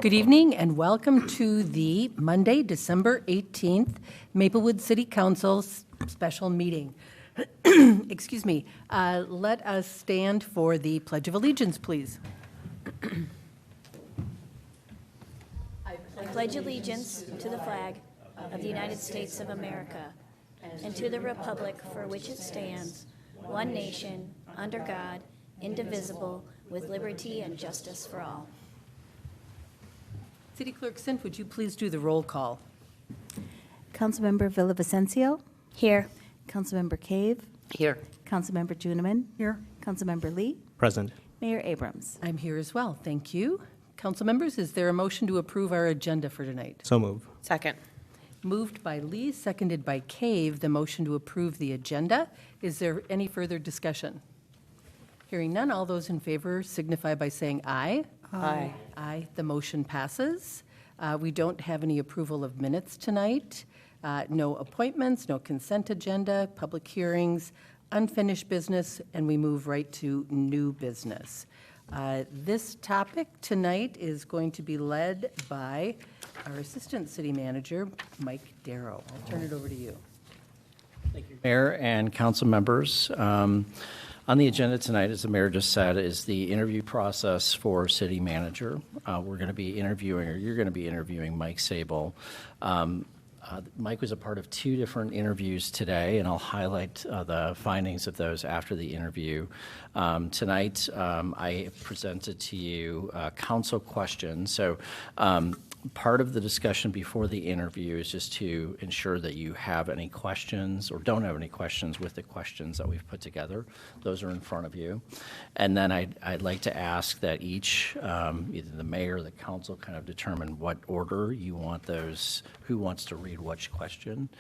Good evening and welcome to the Monday, December 18th, Maplewood City Council special meeting. Excuse me. Let us stand for the Pledge of Allegiance, please. I pledge allegiance to the flag of the United States of America and to the republic for which it stands, one nation, under God, indivisible, with liberty and justice for all. City Clerk Sint, would you please do the roll call? Councilmember Villavicencio. Here. Councilmember Cave. Here. Councilmember Juniman. Here. Councilmember Lee. Present. Mayor Abrams. I'm here as well. Thank you. Council members, is there a motion to approve our agenda for tonight? So move. Second. Moved by Lee, seconded by Cave, the motion to approve the agenda. Is there any further discussion? Hearing none, all those in favor signify by saying aye. Aye. Aye, the motion passes. We don't have any approval of minutes tonight. No appointments, no consent agenda, public hearings, unfinished business, and we move right to new business. This topic tonight is going to be led by our Assistant City Manager, Mike Darrow. I'll turn it over to you. Thank you, Mayor and council members. On the agenda tonight, as the mayor just said, is the interview process for city manager. We're going to be interviewing, or you're going to be interviewing Mike Sable. Mike was a part of two different interviews today, and I'll highlight the findings of those after the interview. Tonight, I presented to you council questions. So part of the discussion before the interview is just to ensure that you have any questions or don't have any questions with the questions that we've put together. Those are in front of you. And then I'd like to ask that each, either the mayor or the council, kind of determine what order you want those, who wants to read which question,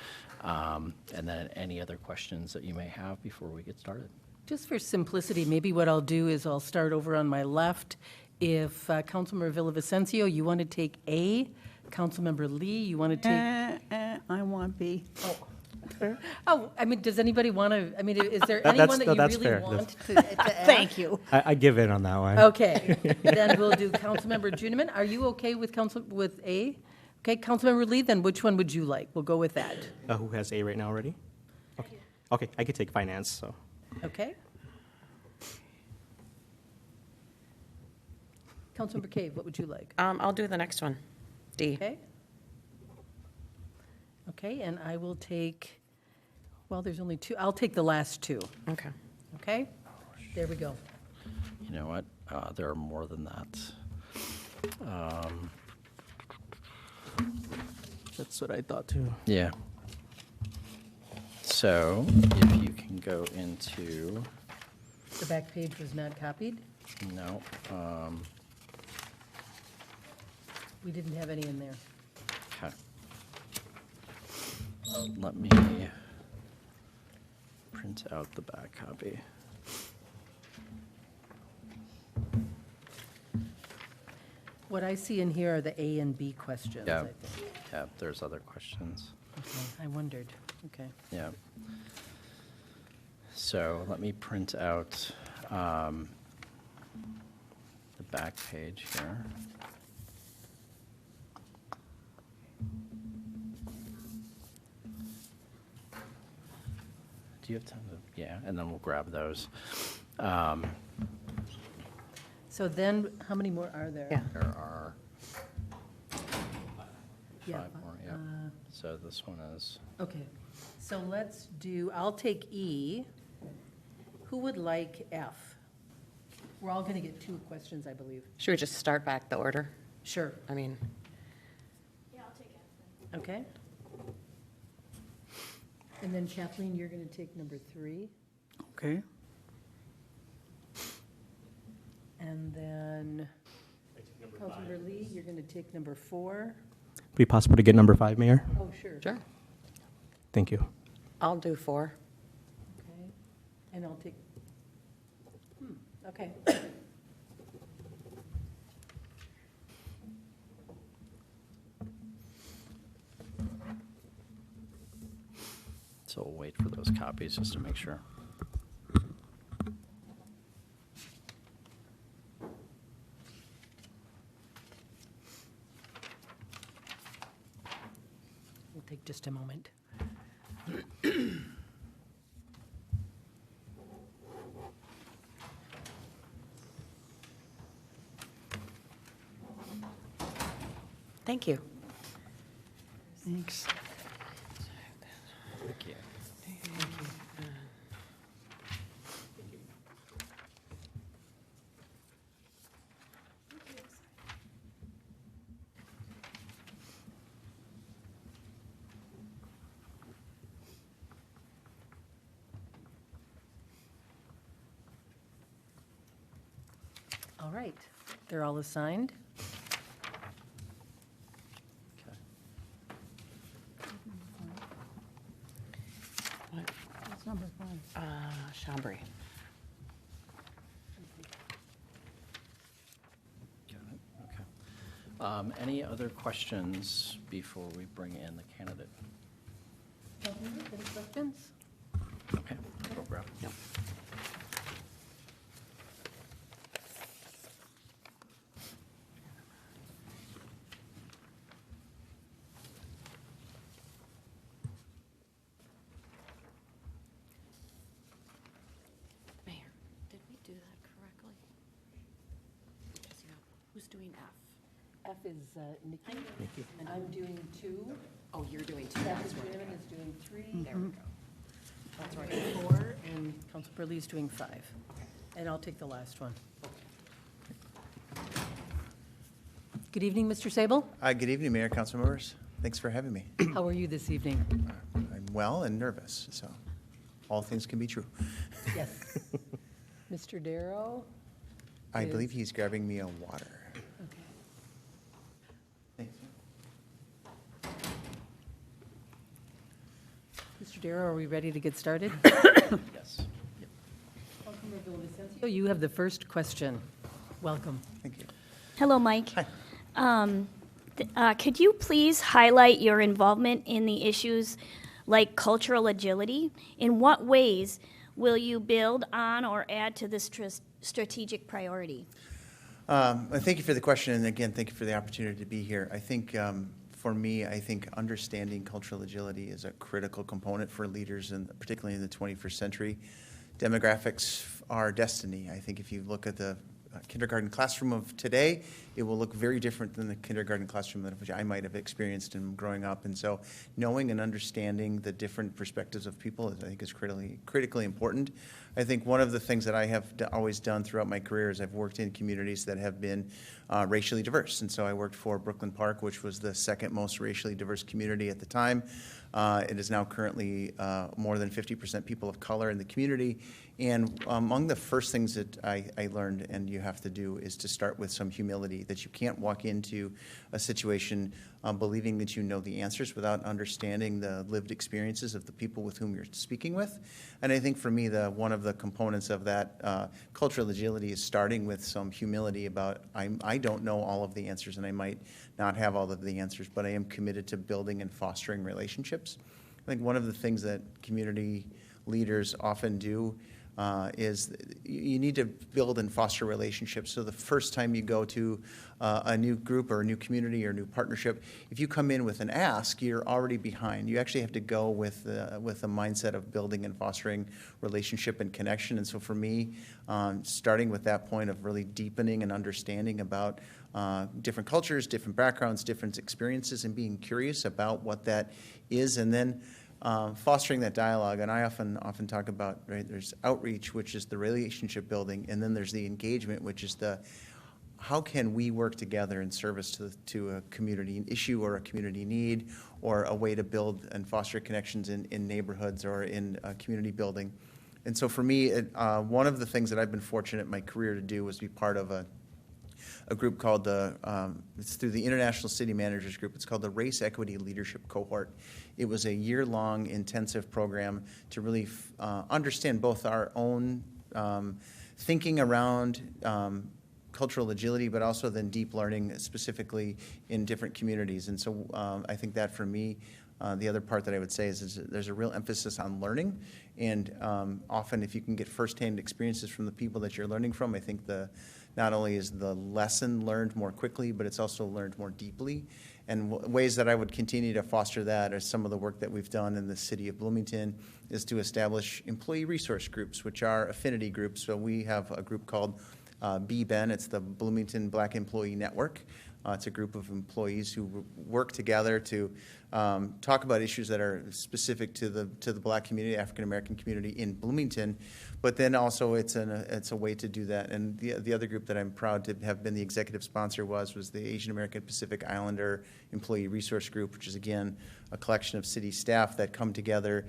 and then any other questions that you may have before we get started. Just for simplicity, maybe what I'll do is I'll start over on my left. If Councilmember Villavicencio, you want to take A, Councilmember Lee, you want to take... I want B. Oh, I mean, does anybody want to, I mean, is there anyone that you that's really fair. want to add? Thank you. I give in on that one. Okay, then we'll do Councilmember Juniman. Are you okay with A? Okay, Councilmember Lee, then which one would you like? We'll go with that. Who has A right now already? Okay. Okay, I could take finance, so. Okay. Councilmember Cave, what would you like? I'll do the next one. D. Okay. Okay, and I will take, well, there's only two. I'll take the last two. Okay. Okay? There we go. You know what? There are more than that. That's what I thought too. Yeah. So if you can go into, The back page was not copied. no, We didn't have any in there. okay. Let me print out the back copy. What I see in here are the A and B questions, Yeah. I think. Yeah, there's other questions. Okay, I wondered. Okay. Yeah. So let me print out the back page here. Do you have time to, yeah, and then we'll grab those. So then, how many more are there? Yeah. There are Yeah, five more, yeah. So this one is, Okay, so let's do, I'll take E. Who would like F? We're all going to get two questions, I believe. Should we just start back the order? Sure. I mean, Okay. And then Kathleen, you're going to take number 3. Okay. And then Councilmember Lee, you're going to take number 4. Be possible to get number 5, Mayor? Oh, sure. sure. Thank you. I'll do 4. Okay. And I'll take, okay. so we'll wait for those copies just to make sure. take just a moment. Thank you. Thanks. Thank you. All right, they're all assigned. Okay. What's number 5? Chambry. Got it, okay. Any other questions before we bring in the candidate? Any questions? Okay, go grab. No. Mayor, did we do that correctly? Who's doing F? F is Nikki, and I'm doing 2. Oh, you're doing two. Kathy That's right. Freeman is doing 3. There we go. That's right. 4, and Council Burley is doing 5. And I'll take the last one. Good evening, Mr. Sable. Good evening, Mayor, council members. Thanks for having me. How are you this evening? I'm well and nervous, so all things can be true. Yes. Mr. Darrow? I Is- believe he's grabbing me a water. Okay. Thanks. Mr. Darrow, are we ready to get started? Yes. Councilmember Villavicencio, you have the first question. Welcome. Thank you. Hello, Mike. Hi. Could you please highlight your involvement in the issues like cultural agility? In what ways will you build on or add to this strategic priority? Thank you for the question, and again, thank you for the opportunity to be here. I think for me, I think understanding cultural agility is a critical component for leaders, and particularly in the 21st century. Demographics are destiny. I think if you look at the kindergarten classroom of today, it will look very different than the kindergarten classroom that which I might have experienced in growing up. And so knowing and understanding the different perspectives of people is, I think, is critically important. I think one of the things that I have always done throughout my career is I've worked in communities that have been racially diverse. And so I worked for Brooklyn Park, which was the second most racially diverse community at the time. It is now currently more than 50% people of color in the community. And among the first things that I learned, and you have to do, is to start with some humility, that you can't walk into a situation believing that you know the answers without understanding the lived experiences of the people with whom you're speaking with. And I think for me, one of the components of that cultural agility is starting with some humility about I don't know all of the answers, and I might not have all of the answers, but I am committed to building and fostering relationships. I think one of the things that community leaders often do is you need to build and foster relationships. So the first time you go to a new group or a new community or a new partnership, if you come in with an ask, you're already behind. You actually have to go with a mindset of building and fostering relationship and connection. And so for me, starting with that point of really deepening and understanding about different cultures, different backgrounds, different experiences, and being curious about what that is, and then fostering that dialogue. And I often talk about, right, there's outreach, which is the relationship building, and then there's the engagement, which is the how can we work together in service to a community issue or a community need or a way to build and foster connections in neighborhoods or in community building. And so for me, one of the things that I've been fortunate in my career to do was be part of a group called it's through the International City Managers Group. It's called the Race Equity Leadership Cohort. It was a year-long intensive program to really understand both our own thinking around cultural agility, but also then deep learning specifically in different communities. And so I think that for me, the other part that I would say is there's a real emphasis on learning. And often if you can get firsthand experiences from the people that you're learning from, I think not only is the lesson learned more quickly, but it's also learned more deeply. And ways that I would continue to foster that are some of the work that we've done in the city of Bloomington is to establish employee resource groups, which are affinity groups. So we have a group called BBEN. It's the Bloomington Black Employee Network. It's a group of employees who work together to talk about issues that are specific to the Black community, African American community in Bloomington. But then also it's a way to do that. And the other group that I'm proud to have been the executive sponsor was the Asian American Pacific Islander Employee Resource Group, which is again a collection of city staff that come together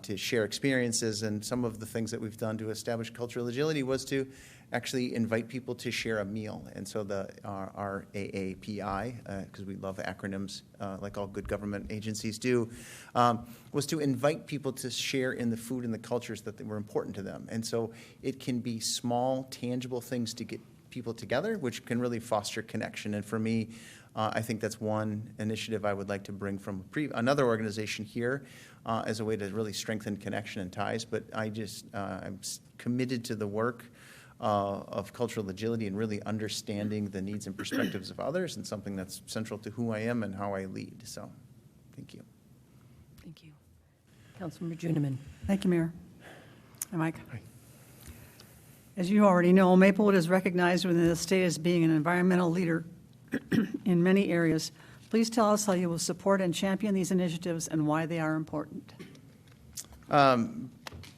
to share experiences. And some of the things that we've done to establish cultural agility was to actually invite people to share a meal. And so our AAPI, because we love acronyms like all good government agencies do, was to invite people to share in the food and the cultures that were important to them. And so it can be small, tangible things to get people together, which can really foster connection. And for me, I think that's one initiative I would like to bring from another organization here as a way to really strengthen connection and ties. But I'm committed to the work of cultural agility and really understanding the needs and perspectives of others, and something that's central to who I am and how I lead. So, thank you. Thank you. Councilmember Juniman. Thank you, Mayor. Hi, Mike. As you already know, Maplewood is recognized within the state as being an environmental leader in many areas. Please tell us how you will support and champion these initiatives and why they are important.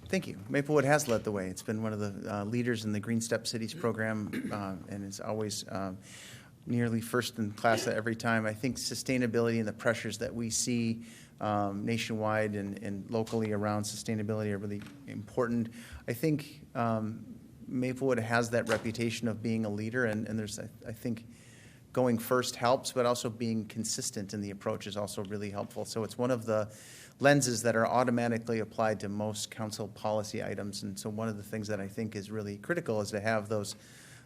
Thank you. Maplewood has led the way. It's been one of the leaders in the Green Step Cities program, and it's always nearly first in class every time. I think sustainability and the pressures that we see nationwide and locally around sustainability are really important. I think Maplewood has that reputation of being a leader, and there's, I think, going first helps, but also being consistent in the approach is also really helpful. So it's one of the lenses that are automatically applied to most council policy items. And so one of the things that I think is really critical is to have those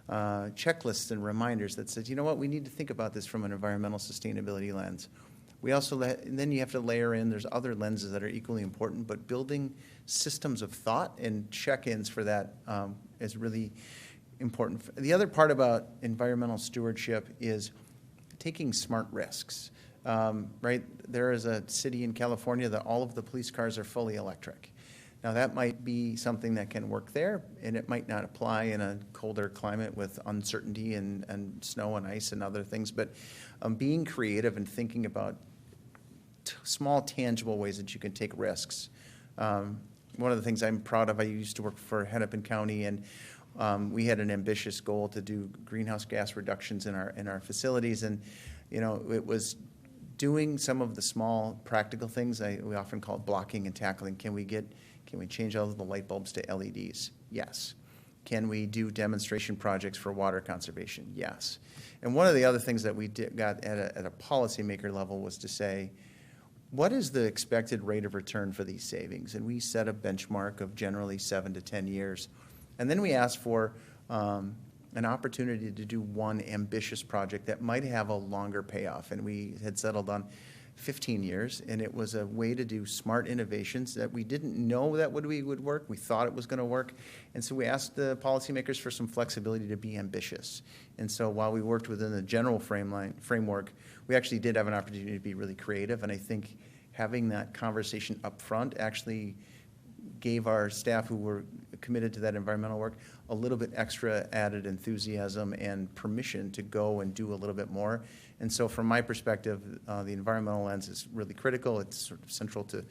checklists and reminders that says, you know what, we need to think about this from an environmental sustainability lens. We also, and then you have to layer in, there's other lenses that are equally important, but building systems of thought and check-ins for that is really important. The other part about environmental stewardship is taking smart risks. Right, there is a city in California that all of the police cars are fully electric. Now that might be something that can work there, and it might not apply in a colder climate with uncertainty and snow and ice and other things, but being creative and thinking about small tangible ways that you can take risks. One of the things I'm proud of, I used to work for Hennepin County, and we had an ambitious goal to do greenhouse gas reductions in our facilities, and it was doing some of the small practical things. We often call it blocking and tackling. Can we change all of the light bulbs to LEDs? Yes. Can we do demonstration projects for water conservation? Yes. And one of the other things that we got at a policymaker level was to say, what is the expected rate of return for these savings? And we set a benchmark of generally 7 to 10 years. And then we asked for an opportunity to do one ambitious project that might have a longer payoff. And we had settled on 15 years, and it was a way to do smart innovations that we didn't know that would work. We thought it was going to work. And so we asked the policymakers for some flexibility to be ambitious. And so while we worked within the general framework, we actually did have an opportunity to be really creative. And I think having that conversation up front actually gave our staff who were committed to that environmental work a little bit extra added enthusiasm and permission to go and do a little bit more. And so from my perspective, the environmental lens is really critical. It's sort of central to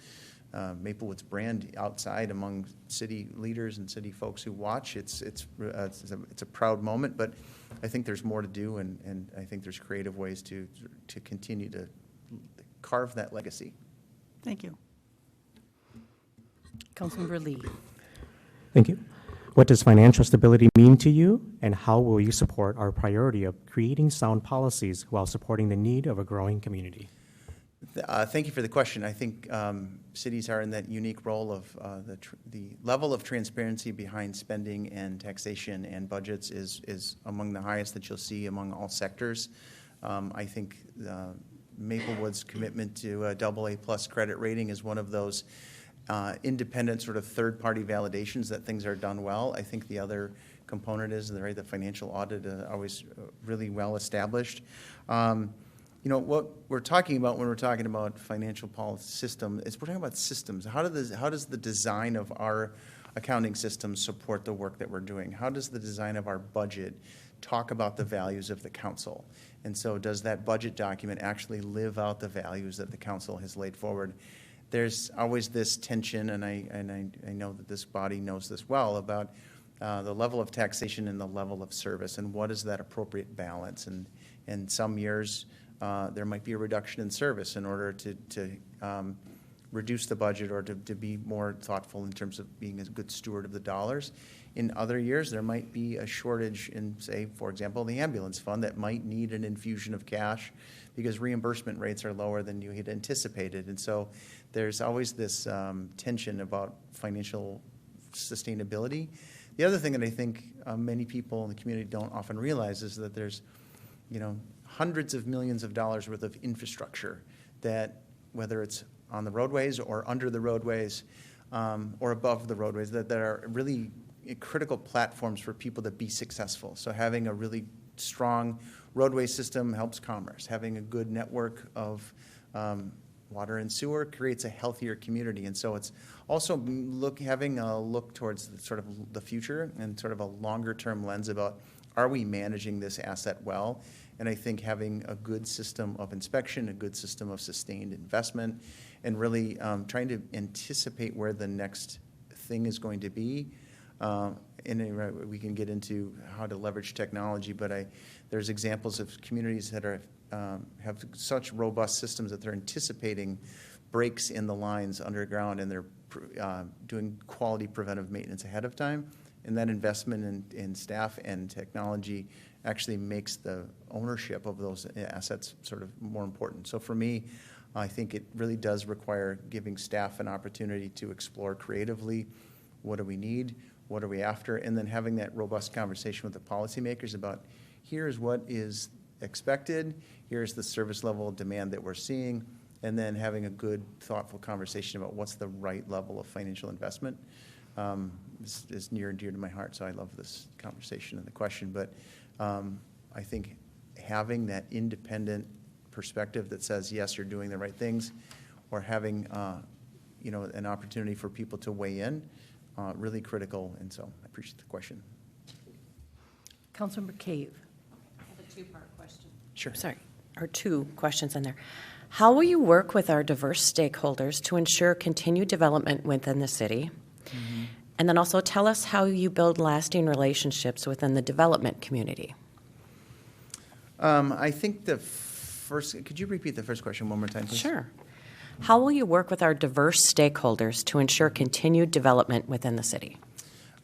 Maplewood's brand outside among city leaders and city folks who watch. It's a proud moment, but I think there's more to do, and I think there's creative ways to continue to carve that legacy. Thank you. Councilmember Lee. Thank you. What does financial stability mean to you, and how will you support our priority of creating sound policies while supporting the need of a growing community? Thank you for the question. I think cities are in that unique role of the level of transparency behind spending and taxation and budgets is among the highest that you'll see among all sectors. I think Maplewood's commitment to a AA+ credit rating is one of those independent sort of third-party validations that things are done well. I think the other component is the financial audit always really well established. what we're talking about when we're talking about financial policy system is we're talking about systems. How does the design of our accounting system support the work that we're doing? How does the design of our budget talk about the values of the council? And so does that budget document actually live out the values that the council has laid forward? There's always this tension, and I know that this body knows this well, about the level of taxation and the level of service, and what is that appropriate balance? And some years, there might be a reduction in service in order to reduce the budget or to be more thoughtful in terms of being a good steward of the dollars. In other years, there might be a shortage in, say, for example, the ambulance fund that might need an infusion of cash because reimbursement rates are lower than you had anticipated. And so there's always this tension about financial sustainability. The other thing that I think many people in the community don't often realize is that there's, hundreds of millions of dollars worth of infrastructure that, whether it's on the roadways or under the roadways or above the roadways, that are really critical platforms for people to be successful. So having a really strong roadway system helps commerce. Having a good network of water and sewer creates a healthier community. And so it's also having a look towards sort of the future and sort of a longer term lens about, are we managing this asset well? And I think having a good system of inspection, a good system of sustained investment, and really trying to anticipate where the next thing is going to be. And we can get into how to leverage technology, but there's examples of communities that have such robust systems that they're anticipating breaks in the lines underground, and they're doing quality preventive maintenance ahead of time. And that investment in staff and technology actually makes the ownership of those assets sort of more important. So for me, I think it really does require giving staff an opportunity to explore creatively, what do we need, what are we after, and then having that robust conversation with the policymakers about, here's what is expected, here's the service level demand that we're seeing, and then having a good, thoughtful conversation about what's the right level of financial investment. This is near and dear to my heart, so I love this conversation and the question. But I think having that independent perspective that says, yes, you're doing the right things, or having an opportunity for people to weigh in, really critical. And so I appreciate the question. Councilmember Cave. I have a two-part question. Sure. Sorry, or two questions in there. How will you work with our diverse stakeholders to ensure continued development within the city? Mm-hmm. And then also tell us how you build lasting relationships within the development community. I think could you repeat the first question one more time, please? Sure. How will you work with our diverse stakeholders to ensure continued development within the city?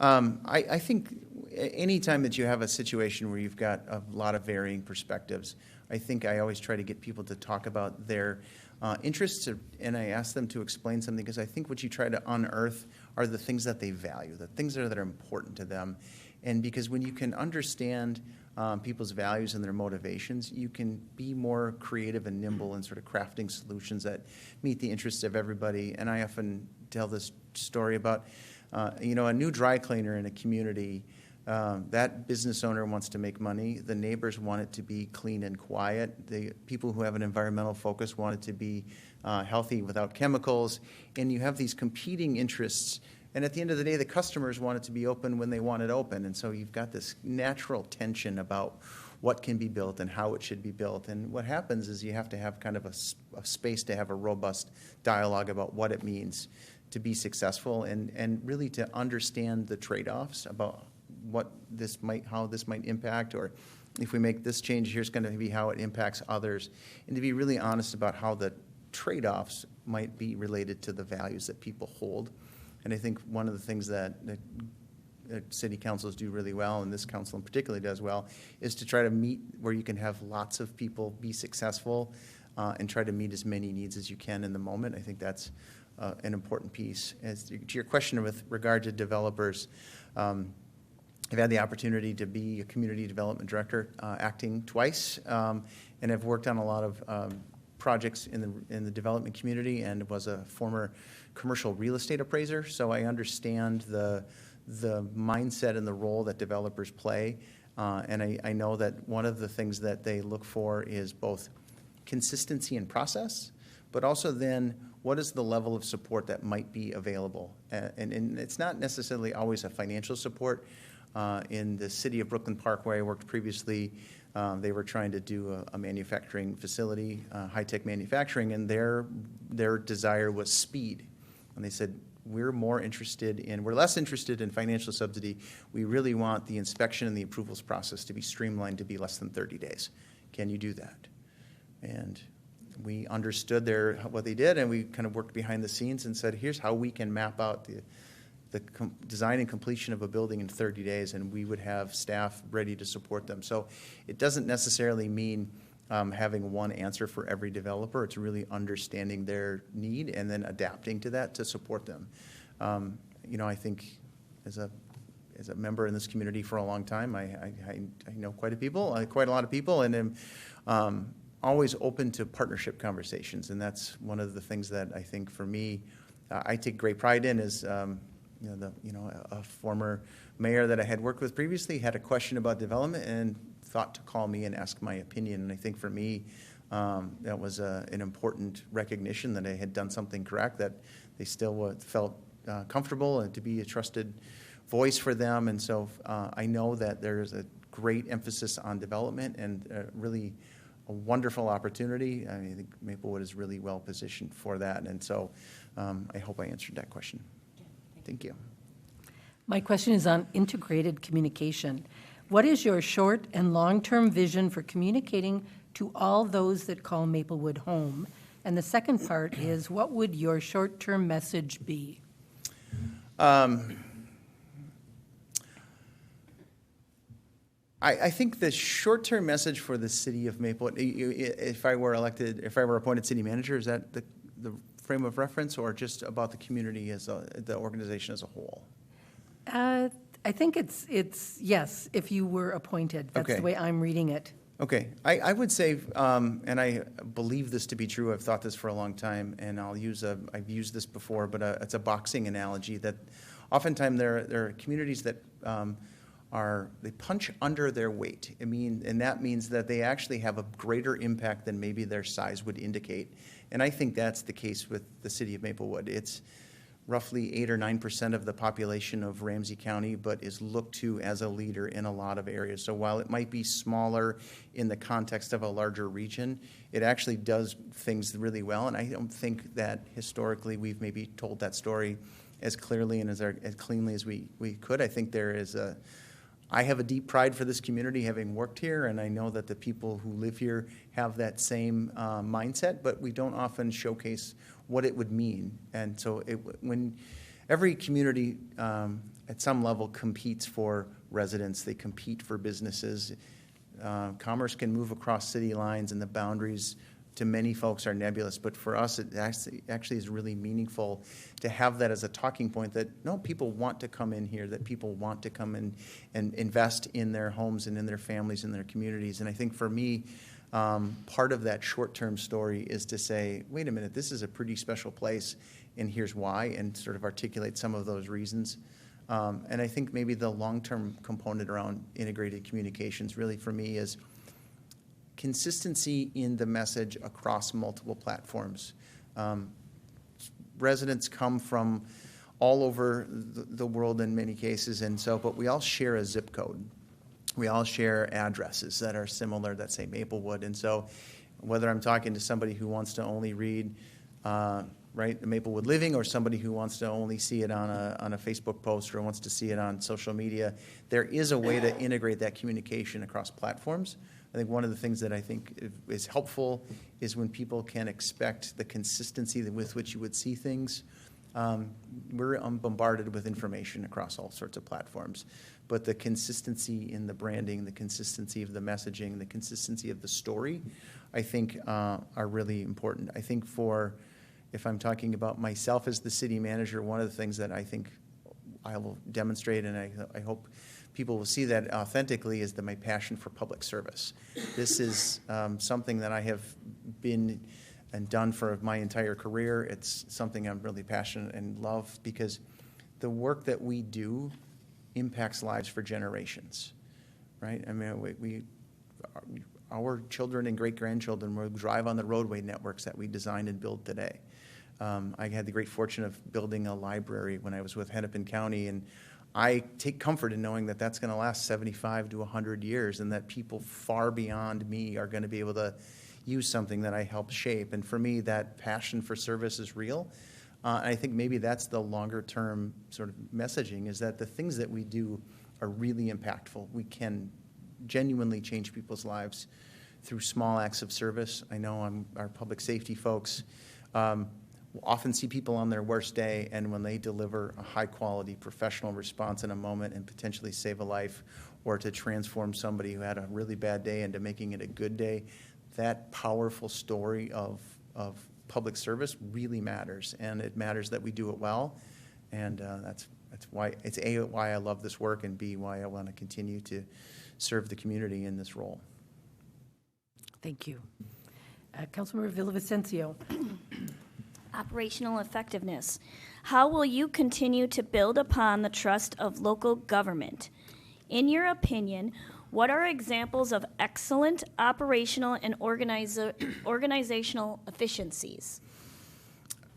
I think any time that you have a situation where you've got a lot of varying perspectives, I think I always try to get people to talk about their interests, and I ask them to explain something, because I think what you try to unearth are the things that they value, the things that are important to them. And because when you can understand people's values and their motivations, you can be more creative and nimble in sort of crafting solutions that meet the interests of everybody. And I often tell this story about, a new dry cleaner in a community. That business owner wants to make money. The neighbors want it to be clean and quiet. The people who have an environmental focus want it to be healthy without chemicals. And you have these competing interests. And at the end of the day, the customers want it to be open when they want it open. And so you've got this natural tension about what can be built and how it should be built. And what happens is you have to have kind of a space to have a robust dialogue about what it means to be successful, and really to understand the trade-offs about how this might impact, or if we make this change, here's going to be how it impacts others, and to be really honest about how the trade-offs might be related to the values that people hold. And I think one of the things that city councils do really well, and this council in particular does well, is to try to meet where you can have lots of people be successful and try to meet as many needs as you can in the moment. I think that's an important piece. As to your question with regard to developers, I've had the opportunity to be a community development director, acting twice, and I've worked on a lot of projects in the development community, and was a former commercial real estate appraiser. So I understand the mindset and the role that developers play, and I know that one of the things that they look for is both consistency in process, but also then what is the level of support that might be available? And it's not necessarily always a financial support. In the city of Brooklyn Park, where I worked previously, they were trying to do a manufacturing facility, high-tech manufacturing, and their desire was speed. And they said, we're less interested in financial subsidy. We really want the inspection and the approvals process to be streamlined to be less than 30 days. Can you do that? And we understood what they did, and we kind of worked behind the scenes and said, here's how we can map out the design and completion of a building in 30 days, and we would have staff ready to support them. So it doesn't necessarily mean having one answer for every developer. It's really understanding their need and then adapting to that to support them. I think as a member in this community for a long time, I know quite a lot of people, and am always open to partnership conversations. And that's one of the things that I think for me, I take great pride in is, a former mayor that I had worked with previously had a question about development and thought to call me and ask my opinion. And I think for me, that was an important recognition that I had done something correct, that they still felt comfortable and to be a trusted voice for them. And so I know that there's a great emphasis on development and really a wonderful opportunity. I think Maplewood is really well positioned for that. And so I hope I answered that question. Thank you. My question is on integrated communication. What is your short and long-term vision for communicating to all those that call Maplewood home? And the second part is, what would your short-term message be? I think the short-term message for the city of Maplewood, if I were appointed city manager, is that the frame of reference, or just about the community the organization as a whole? I think it's yes, if you were appointed. That's Okay. the way I'm reading it. Okay. I would say, and I believe this to be true, I've thought this for a long time, and I've used this before, but it's a boxing analogy that oftentimes there are communities that they punch under their weight. And that means that they actually have a greater impact than maybe their size would indicate. And I think that's the case with the city of Maplewood. It's roughly 8 or 9% of the population of Ramsey County, but is looked to as a leader in a lot of areas. So while it might be smaller in the context of a larger region, it actually does things really well. And I don't think that historically we've maybe told that story as clearly and as cleanly as we could. I think I have a deep pride for this community, having worked here, and I know that the people who live here have that same mindset, but we don't often showcase what it would mean. And so when every community at some level competes for residents, they compete for businesses. Commerce can move across city lines, and the boundaries to many folks are nebulous, but for us it actually is really meaningful to have that as a talking point, that no, people want to come in here, that people want to come in and invest in their homes and in their families and their communities. And I think for me, part of that short-term story is to say, wait a minute, this is a pretty special place, and here's why, and sort of articulate some of those reasons. And I think maybe the long-term component around integrated communications really for me is consistency in the message across multiple platforms. Residents come from all over the world in many cases, but we all share a zip code. We all share addresses that are similar that say Maplewood. And so whether I'm talking to somebody who wants to only read Maplewood Living, or somebody who wants to only see it on a Facebook post or wants to see it on social media, there is a way to integrate that communication across platforms. I think one of the things that I think is helpful is when people can expect the consistency with which you would see things. We're bombarded with information across all sorts of platforms, but the consistency in the branding, the consistency of the messaging, the consistency of the story, I think are really important. I think if I'm talking about myself as the city manager, one of the things that I think I will demonstrate, and I hope people will see that authentically, is my passion for public service. This is something that I have been and done for my entire career. It's something I'm really passionate and love, because the work that we do impacts lives for generations, right? I mean, our children and great-grandchildren will drive on the roadway networks that we design and build today. I had the great fortune of building a library when I was with Hennepin County, and I take comfort in knowing that that's going to last 75 to 100 years, and that people far beyond me are going to be able to use something that I helped shape. And for me, that passion for service is real. I think maybe that's the longer-term sort of messaging, is that the things that we do are really impactful. We can genuinely change people's lives through small acts of service. I know our public safety folks will often see people on their worst day, and when they deliver a high-quality professional response in a moment and potentially save a life, or to transform somebody who had a really bad day into making it a good day, that powerful story of public service really matters, and it matters that we do it well, and that's why it's A, why I love this work, and B, why I want to continue to serve the community in this role. Thank you. Councilmember Villavicencio. Operational effectiveness. How will you continue to build upon the trust of local government? In your opinion, what are examples of excellent operational and organizational efficiencies?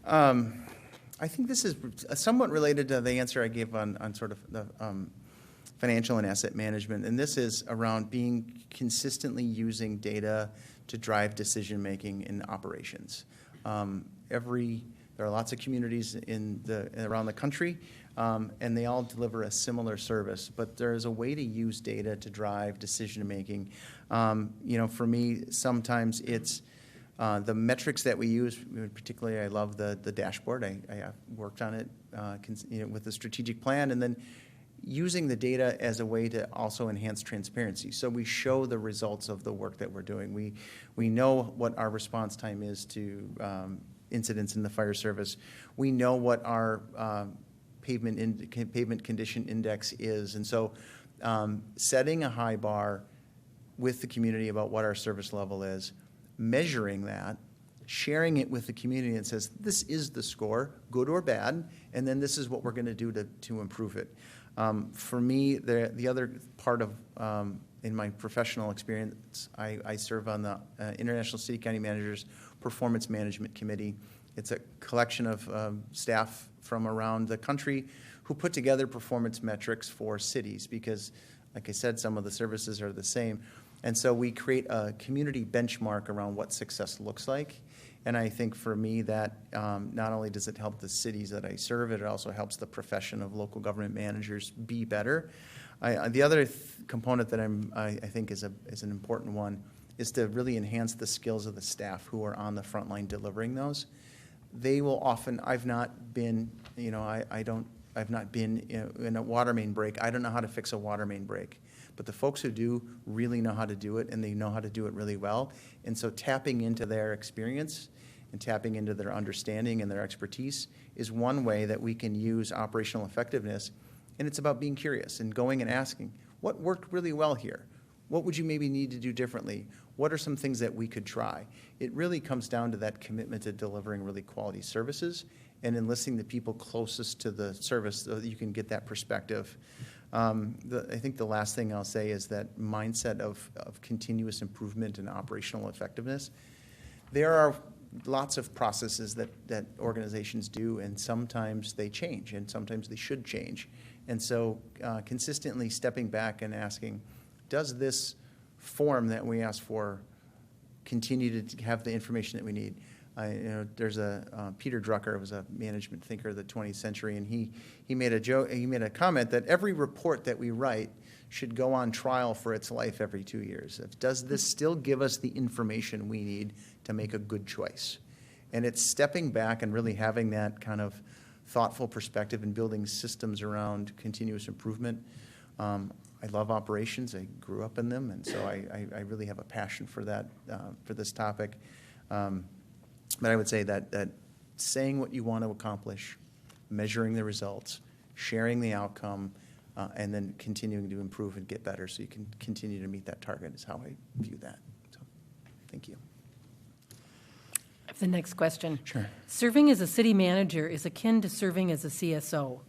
I think this is somewhat related to the answer I gave on sort of the financial and asset management, and this is around being consistently using data to drive decision-making in operations. There are lots of communities around the country, and they all deliver a similar service, but there's a way to use data to drive decision-making. For me, sometimes it's the metrics that we use. Particularly, I love the dashboard. I worked on it with the strategic plan, and then using the data as a way to also enhance transparency. So we show the results of the work that we're doing. We know what our response time is to incidents in the fire service. We know what our pavement condition index is. And so setting a high bar with the community about what our service level is, measuring that, sharing it with the community, and says, this is the score, good or bad, and then this is what we're going to do to improve it. For me, the other part of, in my professional experience, I serve on the International City County Managers Performance Management Committee. It's a collection of staff from around the country who put together performance metrics for cities because, like I said, some of the services are the same. And so we create a community benchmark around what success looks like. And I think for me that not only does it help the cities that I serve, it also helps the profession of local government managers be better. The other component that I think is an important one is to really enhance the skills of the staff who are on the front line delivering those. They will often, I've not been in a water main break. I don't know how to fix a water main break. But the folks who do really know how to do it, and they know how to do it really well. And so tapping into their experience and tapping into their understanding and their expertise is one way that we can use operational effectiveness. And it's about being curious and going and asking, what worked really well here? What would you maybe need to do differently? What are some things that we could try? It really comes down to that commitment to delivering really quality services and enlisting the people closest to the service so that you can get that perspective. I think the last thing I'll say is that mindset of continuous improvement and operational effectiveness. There are lots of processes that organizations do, and sometimes they change, and sometimes they should change. And so consistently stepping back and asking, does this form that we ask for continue to have the information that we need? There's Peter Drucker was a management thinker of the 20th century, and he made a joke. He made a comment that every report that we write should go on trial for its life every 2 years. Does this still give us the information we need to make a good choice? And it's stepping back and really having that kind of thoughtful perspective and building systems around continuous improvement. I love operations. I grew up in them, and so I really have a passion for that, for this topic. But I would say that saying what you want to accomplish, measuring the results, sharing the outcome, and then continuing to improve and get better so you can continue to meet that target is how I view that. So, thank you. The next question. Sure. Serving as a city manager is akin to serving as a CEO.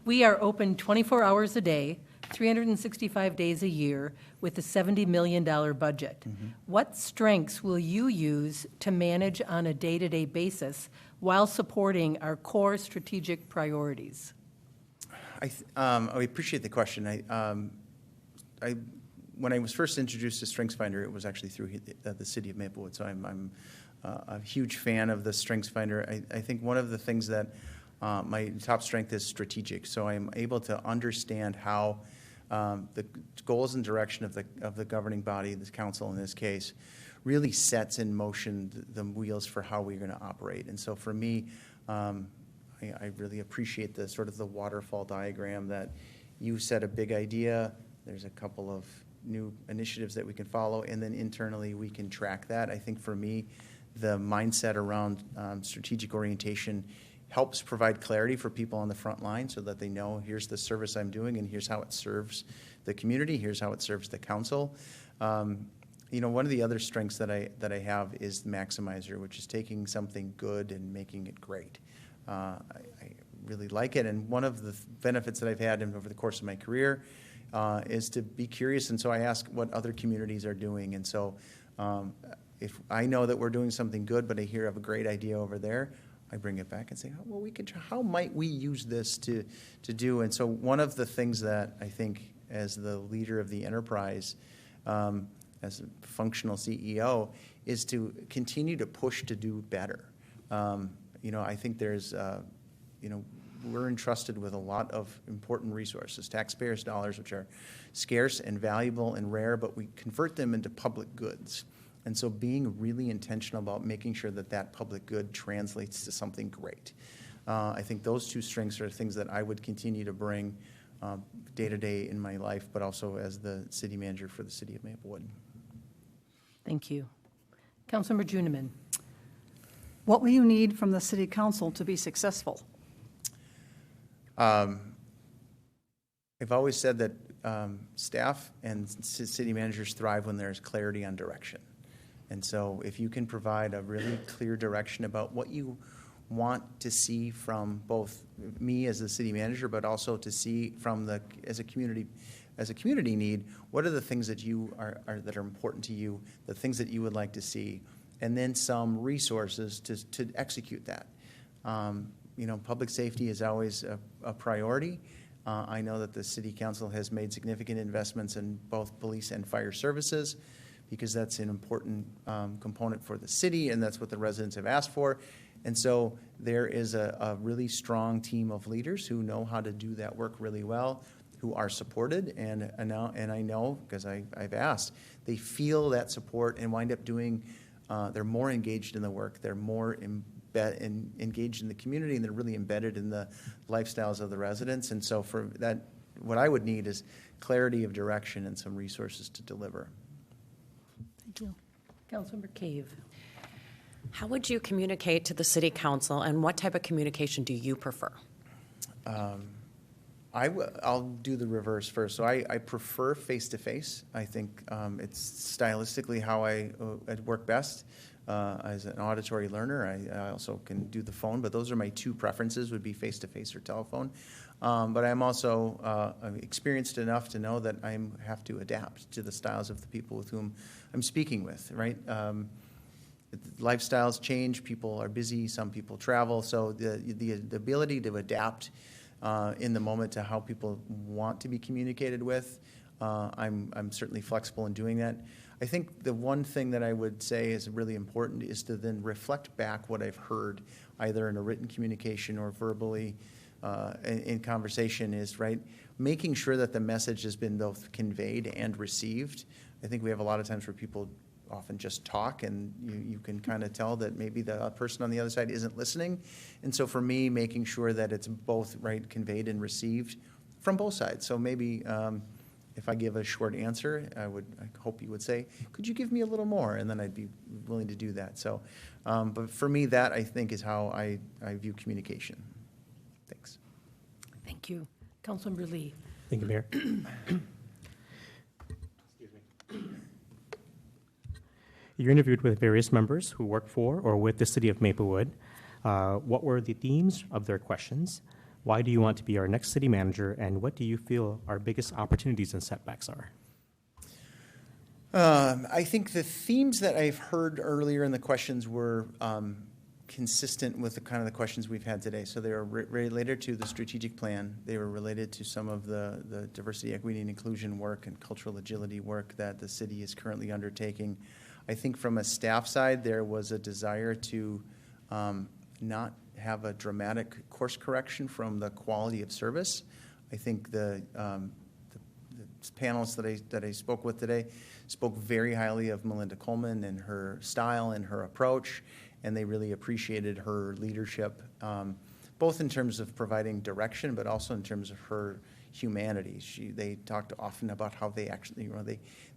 We are open 24 hours a day, 365 days a year with a $70 million budget. What strengths will you use to manage on a day-to-day basis while supporting our core strategic priorities? I appreciate the question. When I was first introduced to StrengthsFinder, it was actually through the city of Maplewood. So I'm a huge fan of the StrengthsFinder. I think one of the things that my top strength is strategic. So I'm able to understand how the goals and direction of the governing body, the council in this case, really sets in motion the wheels for how we're going to operate. And so for me, I really appreciate the sort of the waterfall diagram that you set a big idea. There's a couple of new initiatives that we can follow, and then internally we can track that. I think for me, the mindset around strategic orientation helps provide clarity for people on the front line so that they know here's the service I'm doing and here's how it serves the community, here's how it serves the council. One of the other strengths that I have is the maximizer, which is taking something good and making it great. I really like it, and one of the benefits that I've had over the course of my career is to be curious, and so I ask what other communities are doing. And so if I know that we're doing something good, but I hear of a great idea over there, I bring it back and say, well, how might we use this to do? And so one of the things that I think as the leader of the enterprise, as a functional CEO, is to continue to push to do better. I think there's, we're entrusted with a lot of important resources, taxpayers' dollars, which are scarce and valuable and rare, but we convert them into public goods. And so being really intentional about making sure that that public good translates to something great. I think those two strengths are things that I would continue to bring day to day in my life, but also as the city manager for the city of Maplewood. Thank you. Councilmember Juniman. What will you need from the city council to be successful? I've always said that staff and city managers thrive when there's clarity on direction. And so if you can provide a really clear direction about what you want to see from both me as the city manager, but also to see from as a community need, what are the things that that are important to you, the things that you would like to see, and then some resources to execute that. Public safety is always a priority. I know that the city council has made significant investments in both police and fire services, because that's an important component for the city, and that's what the residents have asked for. And so there is a really strong team of leaders who know how to do that work really well, who are supported, and I know, because I've asked, they feel that support and wind up doing, they're more engaged in the work, they're more engaged in the community, and they're really embedded in the lifestyles of the residents. And so for that, what I would need is clarity of direction and some resources to deliver. Thank you. Councilmember Cave. How would you communicate to the city council, and what type of communication do you prefer? I'll do the reverse first. So I prefer face-to-face. I think it's stylistically how I work best. As an auditory learner, I also can do the phone, but those are my two preferences, would be face-to-face or telephone. But I'm also experienced enough to know that I have to adapt to the styles of the people with whom I'm speaking with, right? Lifestyles change, people are busy, some people travel, so the ability to adapt in the moment to how people want to be communicated with, I'm certainly flexible in doing that. I think the one thing that I would say is really important is to then reflect back what I've heard, either in a written communication or verbally in conversation, is right, making sure that the message has been both conveyed and received. I think we have a lot of times where people often just talk, and you can kind of tell that maybe the person on the other side isn't listening. And so for me, making sure that it's both right, conveyed and received from both sides. So maybe if I give a short answer, I hope you would say, could you give me a little more? And then I'd be willing to do that. So, but for me, that I think is how I view communication. Thanks. Thank you. Councilmember Lee. Thank you, Mayor. You interviewed with various members who work for or with the city of Maplewood. What were the themes of their questions? Why do you want to be our next city manager, and what do you feel our biggest opportunities and setbacks are? I think the themes that I've heard earlier in the questions were consistent with the kind of the questions we've had today. So they were related to the strategic plan. They were related to some of the diversity, equity, and inclusion work and cultural agility work that the city is currently undertaking. I think from a staff side, there was a desire to not have a dramatic course correction from the quality of service. I think the panelists that I spoke with today spoke very highly of Melinda Coleman and her style and her approach, and they really appreciated her leadership, both in terms of providing direction, but also in terms of her humanity. They talked often about how they actually,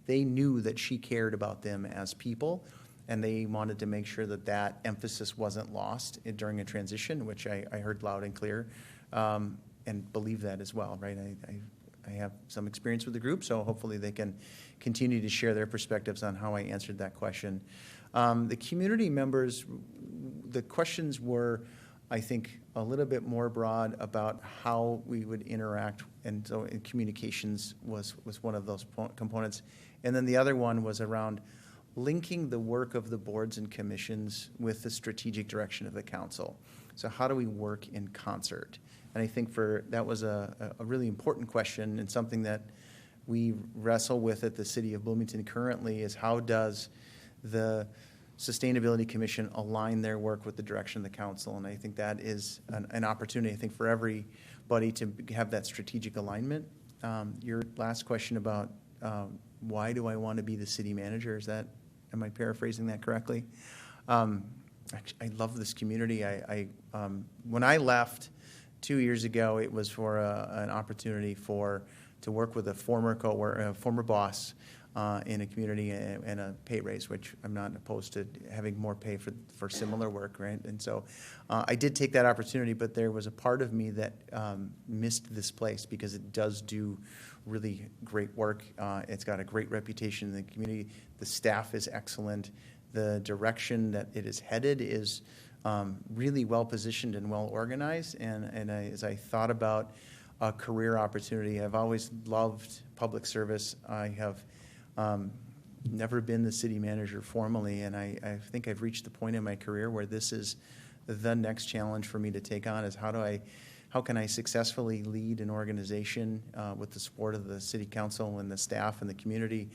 they knew that she cared about them as people, and they wanted to make sure that that emphasis wasn't lost during a transition, which I heard loud and clear, and believe that as well, right? I have some experience with the group, so hopefully they can continue to share their perspectives on how I answered that question. The community members, the questions were, I think, a little bit more broad about how we would interact, and so communications was one of those components. And then the other one was around linking the work of the boards and commissions with the strategic direction of the council. So how do we work in concert? And I think that was a really important question, and something that we wrestle with at the City of Bloomington currently is how does the Sustainability Commission align their work with the direction of the council? And I think that is an opportunity, I think, for everybody to have that strategic alignment. Your last question about why do I want to be the city manager, am I paraphrasing that correctly? I love this community. When I left 2 years ago, it was for an opportunity to work with a former boss in a community and a pay raise, which I'm not opposed to having more pay for similar work, right? And so I did take that opportunity, but there was a part of me that missed this place because it does do really great work. It's got a great reputation in the community. The staff is excellent. The direction that it is headed is really well positioned and well organized. And as I thought about a career opportunity, I've always loved public service. I have never been the city manager formally, and I think I've reached the point in my career where this is the next challenge for me to take on is how can I successfully lead an organization with the support of the city council and the staff and the community,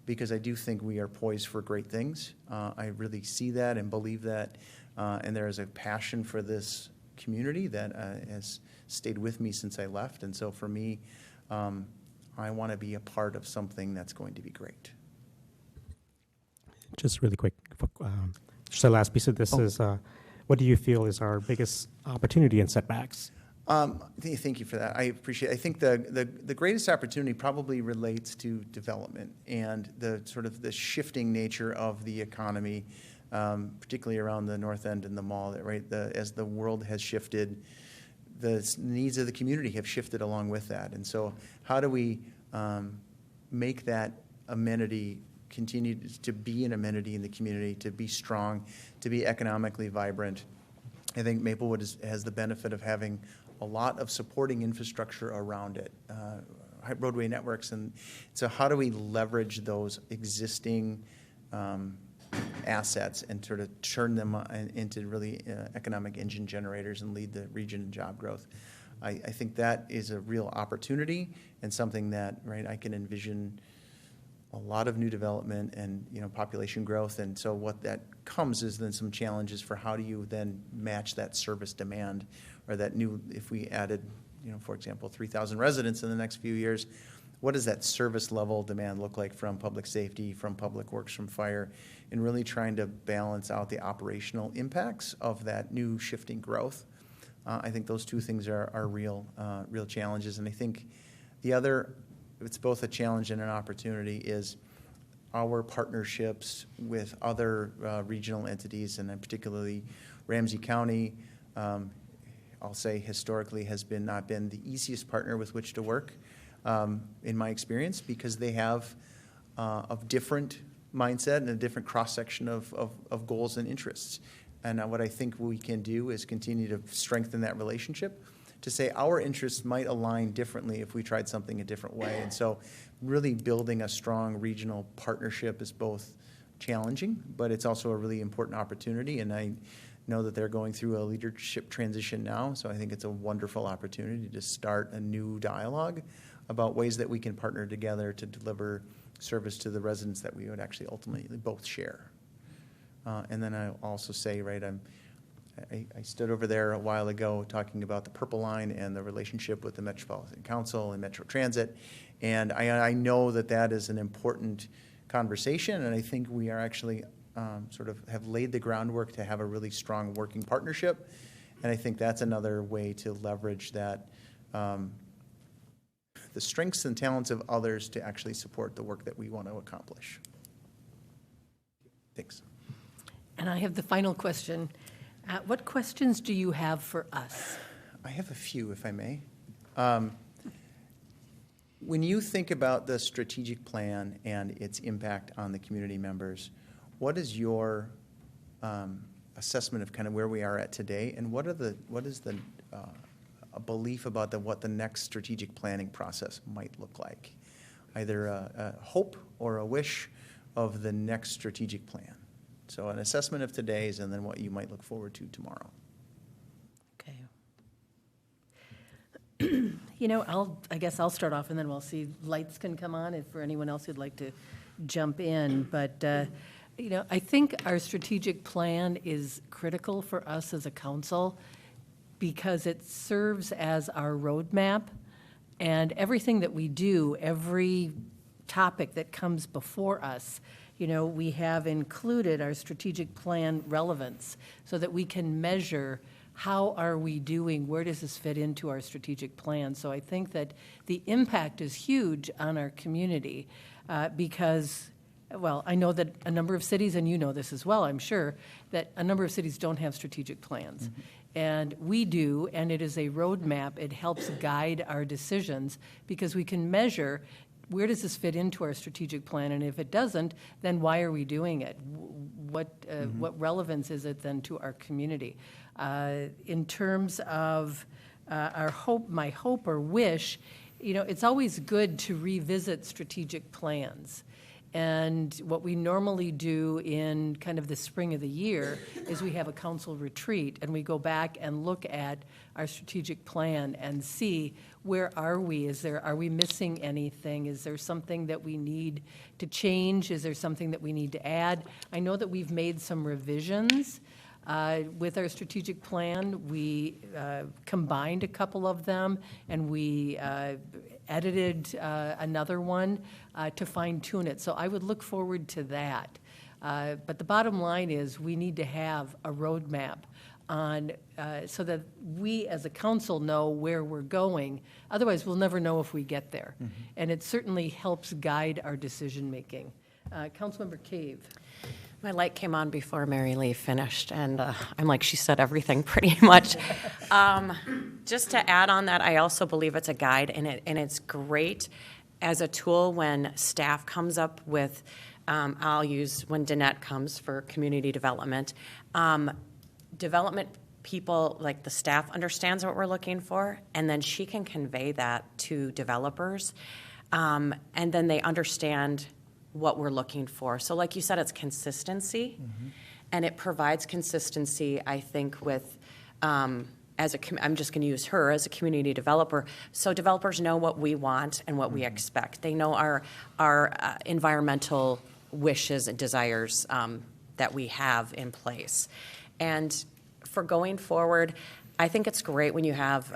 because I do think we are poised for great things. I really see that and believe that, and there is a passion for this community that has stayed with me since I left, and so for me, I want to be a part of something that's going to be great. Just really quick, just the last piece of this is, what do you feel is our biggest opportunity and setbacks? Thank you for that. I appreciate it. I think the greatest opportunity probably relates to development and the sort of the shifting nature of the economy, particularly around the North End and the mall, right? As the world has shifted, the needs of the community have shifted along with that. And so how do we make that amenity continue to be an amenity in the community, to be strong, to be economically vibrant? I think Maplewood has the benefit of having a lot of supporting infrastructure around it, roadway networks. And so how do we leverage those existing assets and sort of turn them into really economic engine generators and lead the region in job growth? I think that is a real opportunity and something that, right, I can envision a lot of new development and, population growth. And so what that comes is then some challenges for how do you then match that service demand, or that new, if we added, for example, 3,000 residents in the next few years, what does that service level demand look like from public safety, from public works, from fire, and really trying to balance out the operational impacts of that new shifting growth. I think those two things are real challenges. And I think the other, it's both a challenge and an opportunity, is our partnerships with other regional entities, and particularly Ramsey County, I'll say historically has not been the easiest partner with which to work, in my experience, because they have a different mindset and a different cross-section of goals and interests. And what I think we can do is continue to strengthen that relationship to say our interests might align differently if we tried something a different way. And so really building a strong regional partnership is both challenging, but it's also a really important opportunity. And I know that they're going through a leadership transition now, so I think it's a wonderful opportunity to start a new dialogue about ways that we can partner together to deliver service to the residents that we would actually ultimately both share. And then I'll also say, right, I stood over there a while ago talking about the Purple Line and the relationship with the Metropolitan Council and Metro Transit, and I know that that is an important conversation, and I think we are actually sort of have laid the groundwork to have a really strong working partnership, and I think that's another way to leverage that, the strengths and talents of others to actually support the work that we want to accomplish. Thanks. And I have the final question. What questions do you have for us? I have a few, if I may. When you think about the strategic plan and its impact on the community members, what is your assessment of kind of where we are at today, and what is the a belief about what the next strategic planning process might look like? Either a hope or a wish of the next strategic plan. So an assessment of today's and then what you might look forward to tomorrow. Okay. You know, I guess I'll start off and then we'll see lights can come on if for anyone else who'd like to jump in. But, you know, I think our strategic plan is critical for us as a council because it serves as our roadmap, and everything that we do, every topic that comes before us, you know, we have included our strategic plan relevance so that we can measure how are we doing, where does this fit into our strategic plan. So I think that the impact is huge on our community because, well, I know that a number of cities, and you know this as well, I'm sure, that a number of cities don't have strategic plans. Mm-hmm. And we do, and it is a roadmap. It helps guide our decisions because we can measure where does this fit into our strategic plan, and if it doesn't, then why are we doing it? What relevance is it then to our community? In terms of my hope or wish, you know, it's always good to revisit strategic plans. And what we normally do in kind of the spring of the year is we have a council retreat and we go back and look at our strategic plan and see where are we? Are we missing anything? Is there something that we need to change? Is there something that we need to add? I know that we've made some revisions with our strategic plan. We combined a couple of them and we edited another one to fine-tune it. So I would look forward to that. But the bottom line is we need to have a roadmap on so that we as a council know where we're going. Otherwise, we'll never know if we get there. Mm-hmm. And it certainly helps guide our decision-making. Councilmember Cave. My light came on before Mary Lee finished, and I'm like, she said everything pretty much. Just to add on that, I also believe it's a guide, and it's great as a tool when staff comes up with, I'll use when Danette comes for community development. Development people, like the staff, understands what we're looking for, and then she can convey that to developers, and then they understand what we're looking for. So like you said, it's consistency, mm-hmm. and it provides consistency, I think, with, I'm just going to use her as a community developer, so developers know what we want and what mm-hmm. we expect. They know our environmental wishes and desires that we have in place. And for going forward, I think it's great when you have,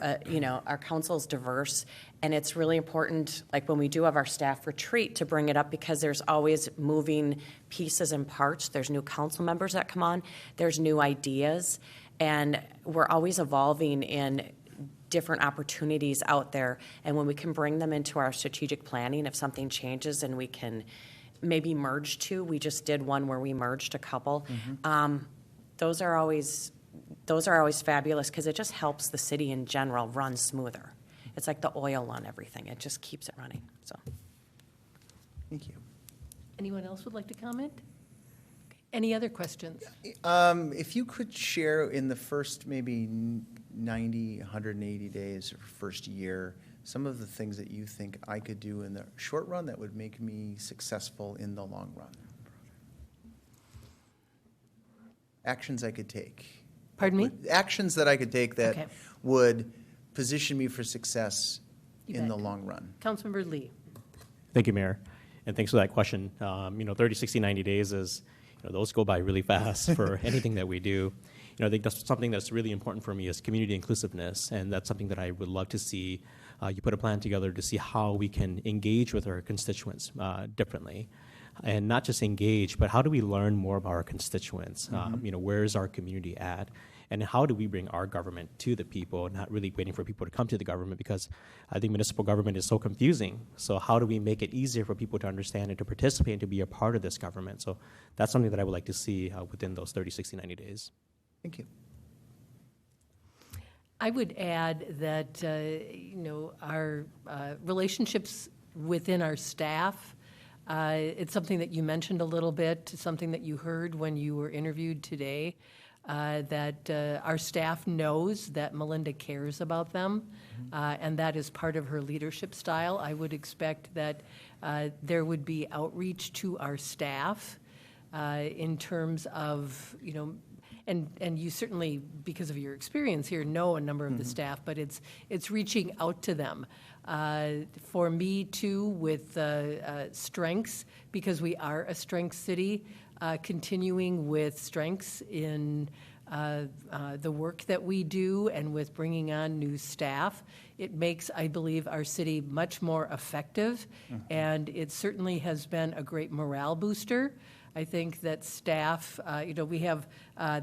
our council's diverse, and it's really important, like when we do have our staff retreat, to bring it up because there's always moving pieces and parts. There's new council members that come on. There's new ideas, and we're always evolving in different opportunities out there. And when we can bring them into our strategic planning, if something changes and we can maybe merge two, we just did one where we merged a couple. Mm-hmm. Those are always fabulous because it just helps the city in general run smoother. It's like the oil on everything. It just keeps it running. So, thank you. Anyone else would like to comment? Any other questions? If you could share in the first maybe 90, 180 days or first year, some of the things that you think I could do in the short run that would make me successful in the long run? Actions I could take. Pardon me? Actions that I could take that Okay. would position me for success You in bet. the long run. Councilmember Lee. Thank you, Mayor, and thanks for that question. 30, 60, 90 days is, those go by really fast for anything that we do. I think that's something that's really important for me is community inclusiveness, and that's something that I would love to see you put a plan together to see how we can engage with our constituents differently. And not just engage, but how do we learn more about our constituents? Where is our community at? And how do we bring our government to the people, not really waiting for people to come to the government, because I think municipal government is so confusing. So how do we make it easier for people to understand and to participate and to be a part of this government? So that's something that I would like to see within those 30, 60, 90 days. Thank you. I would add that, our relationships within our staff, it's something that you mentioned a little bit, something that you heard when you were interviewed today, that our staff knows that Melinda cares about them, and that is part of her leadership style. I would expect that there would be outreach to our staff in terms of, and you certainly, because of your experience here, know a number of the staff, but it's reaching out to them. For me, too, with strengths, because we are a strength city, continuing with strengths in the work that we do and with bringing on new staff, it makes, I believe, our city much more effective, and it certainly has been a great morale booster. I think that staff, we have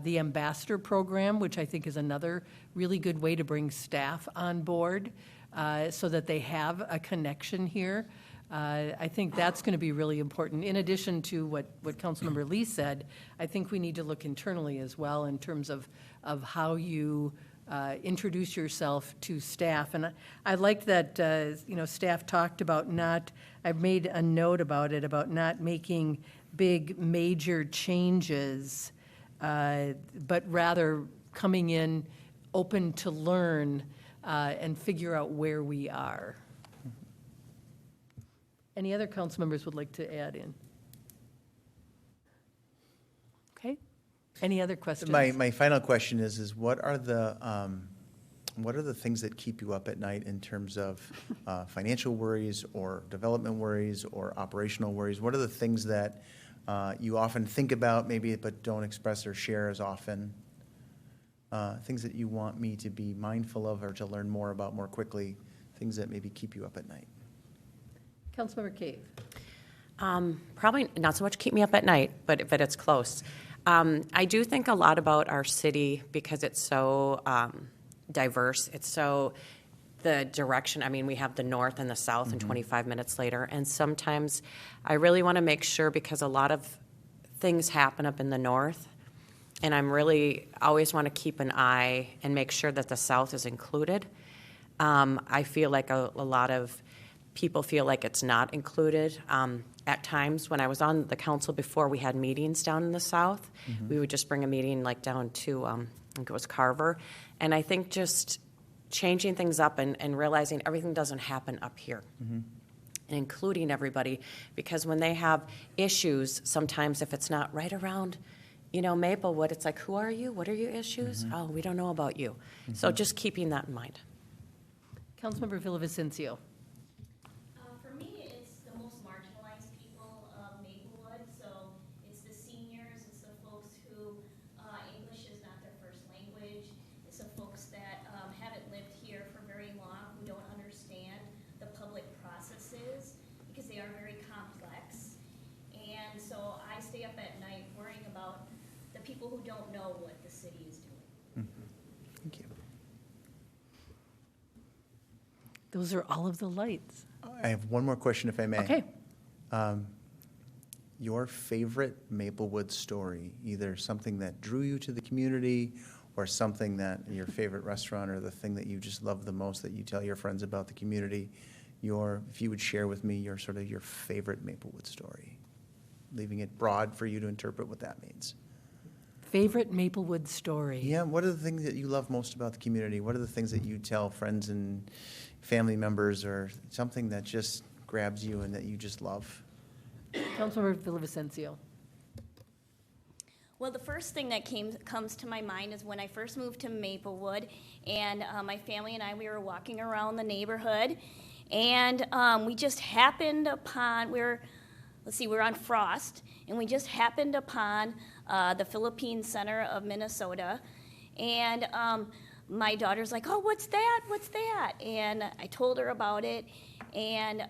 the ambassador program, which I think is another really good way to bring staff on board so that they have a connection here. I think that's going to be really important. In addition to what Councilmember Lee said, I think we need to look internally as well in terms of how you introduce yourself to staff. And I liked that, staff talked about I've made a note about it, about not making big major changes, but rather coming in open to learn and figure out where we are. Any other council members would like to add in? Okay. Any other questions? My final question is what are the things that keep you up at night in terms of financial worries or development worries or operational worries? What are the things that you often think about maybe but don't express or share as often? Things that you want me to be mindful of or to learn more about more quickly, things that maybe keep you up at night. Councilmember Cave. Probably not so much keep me up at night, but it's close. I do think a lot about our city because it's so diverse. It's so the direction. I mean, we have the north and the south and 25 minutes later. And sometimes I really want to make sure, because a lot of things happen up in the north, and I'm really always want to keep an eye and make sure that the south is included. I feel like a lot of people feel like it's not included. At times, when I was on the council before, we had meetings down in the south. We would just bring a meeting like down to, I think it was Carver. And I think just changing things up and realizing everything doesn't happen up here. And including everybody, because when they have issues, sometimes if it's not right around, Maplewood, it's like, who are you? What are your issues? Oh, we don't know about you. So just keeping that in mind. Councilmember Villavicencio. For me, it's the most marginalized people of Maplewood. So it's the seniors, it's the folks who English is not their first language. It's the folks that haven't lived here for very long, who don't understand the public processes because they are very complex. And so I stay up at night worrying about the people who don't know what the city is doing. Thank you. Those are all of the lights. I have one more question, if I may. Okay. Your favorite Maplewood story, either something that drew you to the community or something that your favorite restaurant or the thing that you just love the most that you tell your friends about the community, if you would share with me your favorite Maplewood story, leaving it broad for you to interpret what that means. Favorite Maplewood story? Yeah, what are the things that you love most about the community? What are the things that you tell friends and family members, or something that just grabs you and that you just love? Councilmember Villavicencio. Well, the first thing that comes to my mind is when I first moved to Maplewood, and my family and I, we were walking around the neighborhood, and we just happened upon, we're on Frost, and we just happened upon the Philippine Center of Minnesota, and my daughter's like, oh, what's that? What's that? And I told her about it, and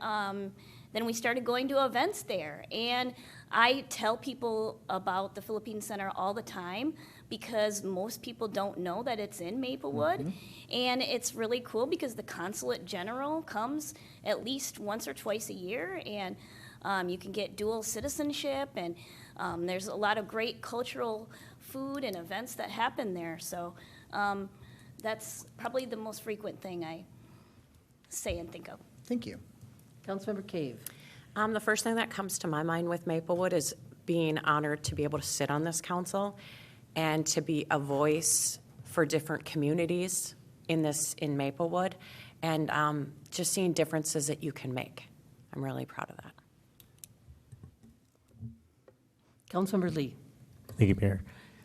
then we started going to events there, and I tell people about the Philippine Center all the time because most people don't know that it's in Maplewood. And it's really cool because the Consulate General comes at least once or twice a year, and you can get dual citizenship, and there's a lot of great cultural food and events that happen there. So that's probably the most frequent thing I say and think of. Thank you. Councilmember Cave. The first thing that comes to my mind with Maplewood is being honored to be able to sit on this council and to be a voice for different communities in Maplewood, and just seeing differences that you can make. I'm really proud of that. Councilmember Lee. Thank you, Mayor.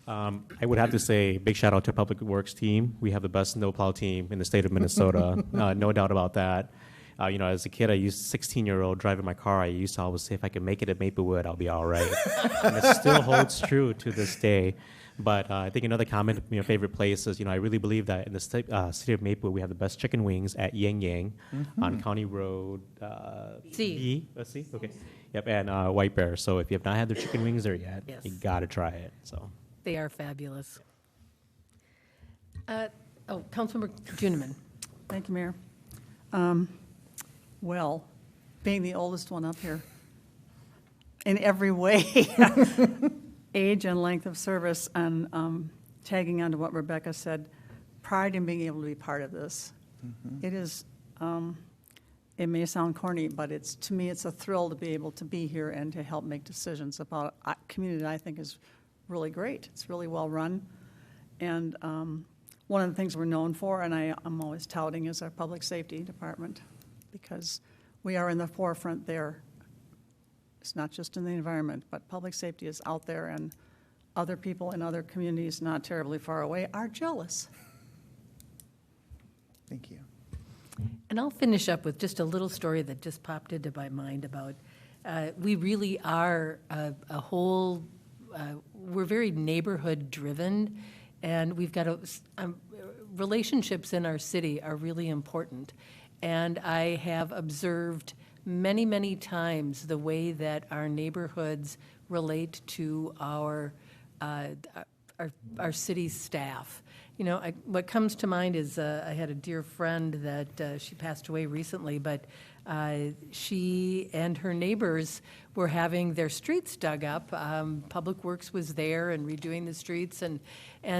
I would have to say big shout out to Public Works team. We have the best snowplow team in the state of Minnesota, no doubt about that. As a kid, I used 16-year-old driving my car. I used to always say, if I can make it at Maplewood, I'll be all right. And it still holds true to this day. But I think another comment, favorite place is, I really believe that in the city of Maplewood, we have the best chicken wings at Yang Yang on County Road C. C? Okay. Yep, and White Bear. So if you have not had their chicken wings there yet, Yes. you got to try it. So They are fabulous. Councilmember Juniman. Thank you, Mayor. Well, being the oldest one up here, in every way, age and length of service, and tagging on to what Rebecca said, pride in being able to be part of this. It is, it may sound corny, but to me, it's a thrill to be able to be here and to help make decisions about a community that I think is really great. It's really well run. And one of the things we're known for, and I'm always touting, is our public safety department, because we are in the forefront there. It's not just in the environment, but public safety is out there, and other people in other communities not terribly far away are jealous. Thank you. And I'll finish up with just a little story that just popped into my mind about, we really are we're very neighborhood-driven, and we've got relationships in our city are really important. And I have observed many, many times the way that our neighborhoods relate to our city staff. What comes to mind is I had a dear friend that she passed away recently, but she and her neighbors were having their streets dug up. Public Works was there and redoing the streets, and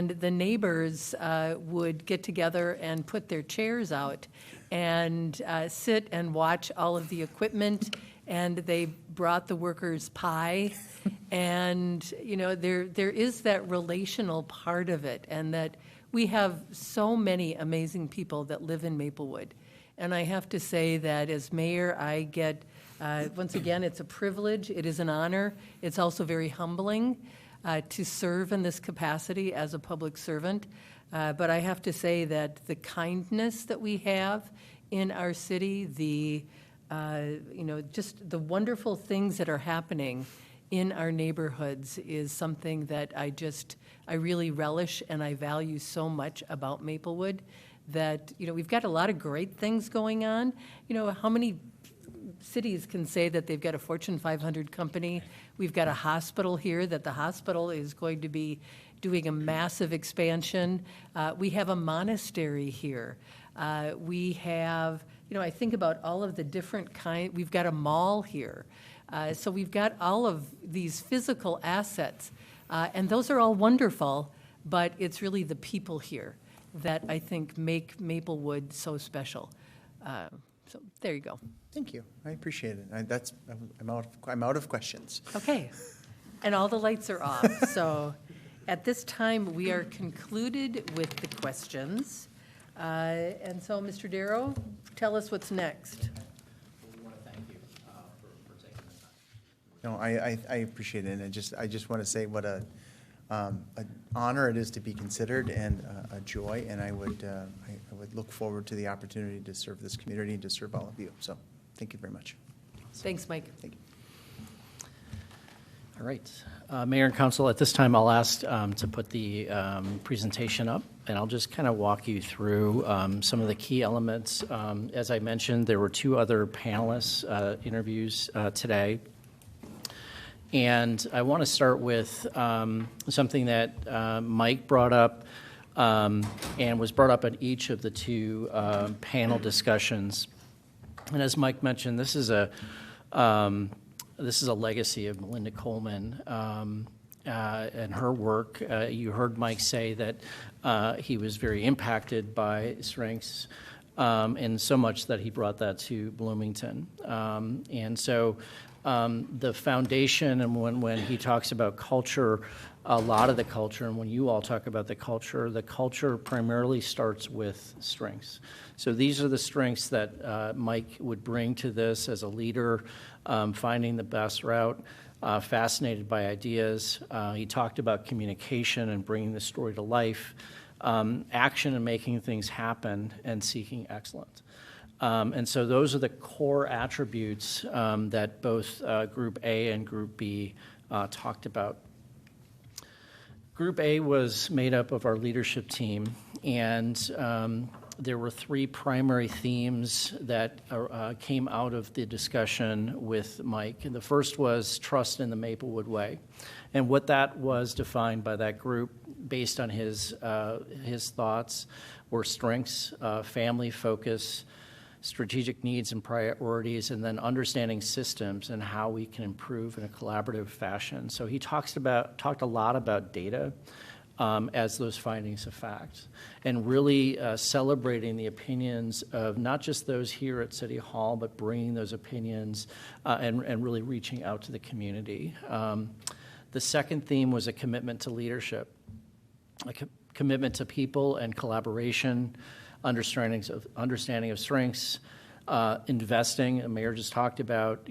the neighbors would get together and put their chairs out and sit and watch all of the equipment, and they brought the workers pie. And, there is that relational part of it, and that we have so many amazing people that live in Maplewood. And I have to say that as mayor, I get, once again, it's a privilege, it is an honor. It's also very humbling to serve in this capacity as a public servant. But I have to say that the kindness that we have in our city, just the wonderful things that are happening in our neighborhoods is something that I really relish and I value so much about Maplewood. That, we've got a lot of great things going on. How many cities can say that they've got a Fortune 500 company? We've got a hospital here, that the hospital is going to be doing a massive expansion. We have a monastery here. We have, I think about all of the different we've got a mall here. So we've got all of these physical assets, and those are all wonderful, but it's really the people here that I think make Maplewood so special. So there you go. Thank you. I appreciate it. I'm out of questions. Okay. And all the lights are off. So At this time, we are concluded with the questions. And so, Mr. Darrow, tell us what's next. We want to thank you for taking the time. No, I appreciate it, and I just want to say what an honor it is to be considered, and a joy, and I would look forward to the opportunity to serve this community and to serve all of you. So, thank you very much. Thanks, Mike. Thank you. All right. Mayor and Council, at this time, I'll ask to put the presentation up, and I'll just kind of walk you through some of the key elements. As I mentioned, there were 2 other panelists interviews today. And I want to start with something that Mike brought up and was brought up at each of the 2 panel discussions. And as Mike mentioned, this is a legacy of Melinda Coleman and her work. You heard Mike say that he was very impacted by strengths, and so much that he brought that to Bloomington. And so the foundation, and when he talks about culture, a lot of the culture, and when you all talk about the culture primarily starts with strengths. So these are the strengths that Mike would bring to this as a leader, finding the best route, fascinated by ideas. He talked about communication and bringing the story to life, action and making things happen, and seeking excellence. And so those are the core attributes that both Group A and Group B talked about. Group A was made up of our leadership team, and there were 3 primary themes that came out of the discussion with Mike. And the first was trust in the Maplewood way. And what that was defined by that group based on his thoughts were strengths, family focus, strategic needs and priorities, and then understanding systems and how we can improve in a collaborative fashion. So he talked a lot about data as those findings of fact, and really celebrating the opinions of not just those here at City Hall, but bringing those opinions and really reaching out to the community. The second theme was a commitment to leadership, a commitment to people and collaboration, understanding of strengths, investing. The mayor just talked about,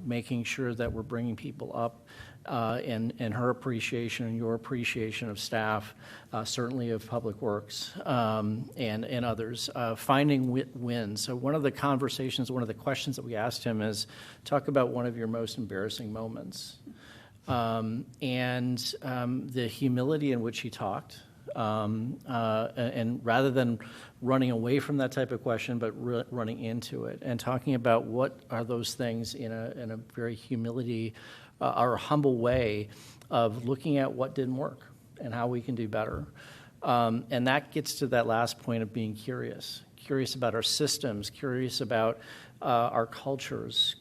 making sure that we're bringing people up, and her appreciation and your appreciation of staff, certainly of Public Works, and others, finding wins. So one of the questions that we asked him is, talk about one of your most embarrassing moments, and the humility in which he talked. And rather than running away from that type of question, but running into it and talking about what are those things in a very humility or humble way of looking at what didn't work and how we can do better. And that gets to that last point of being curious about our systems, curious about our cultures,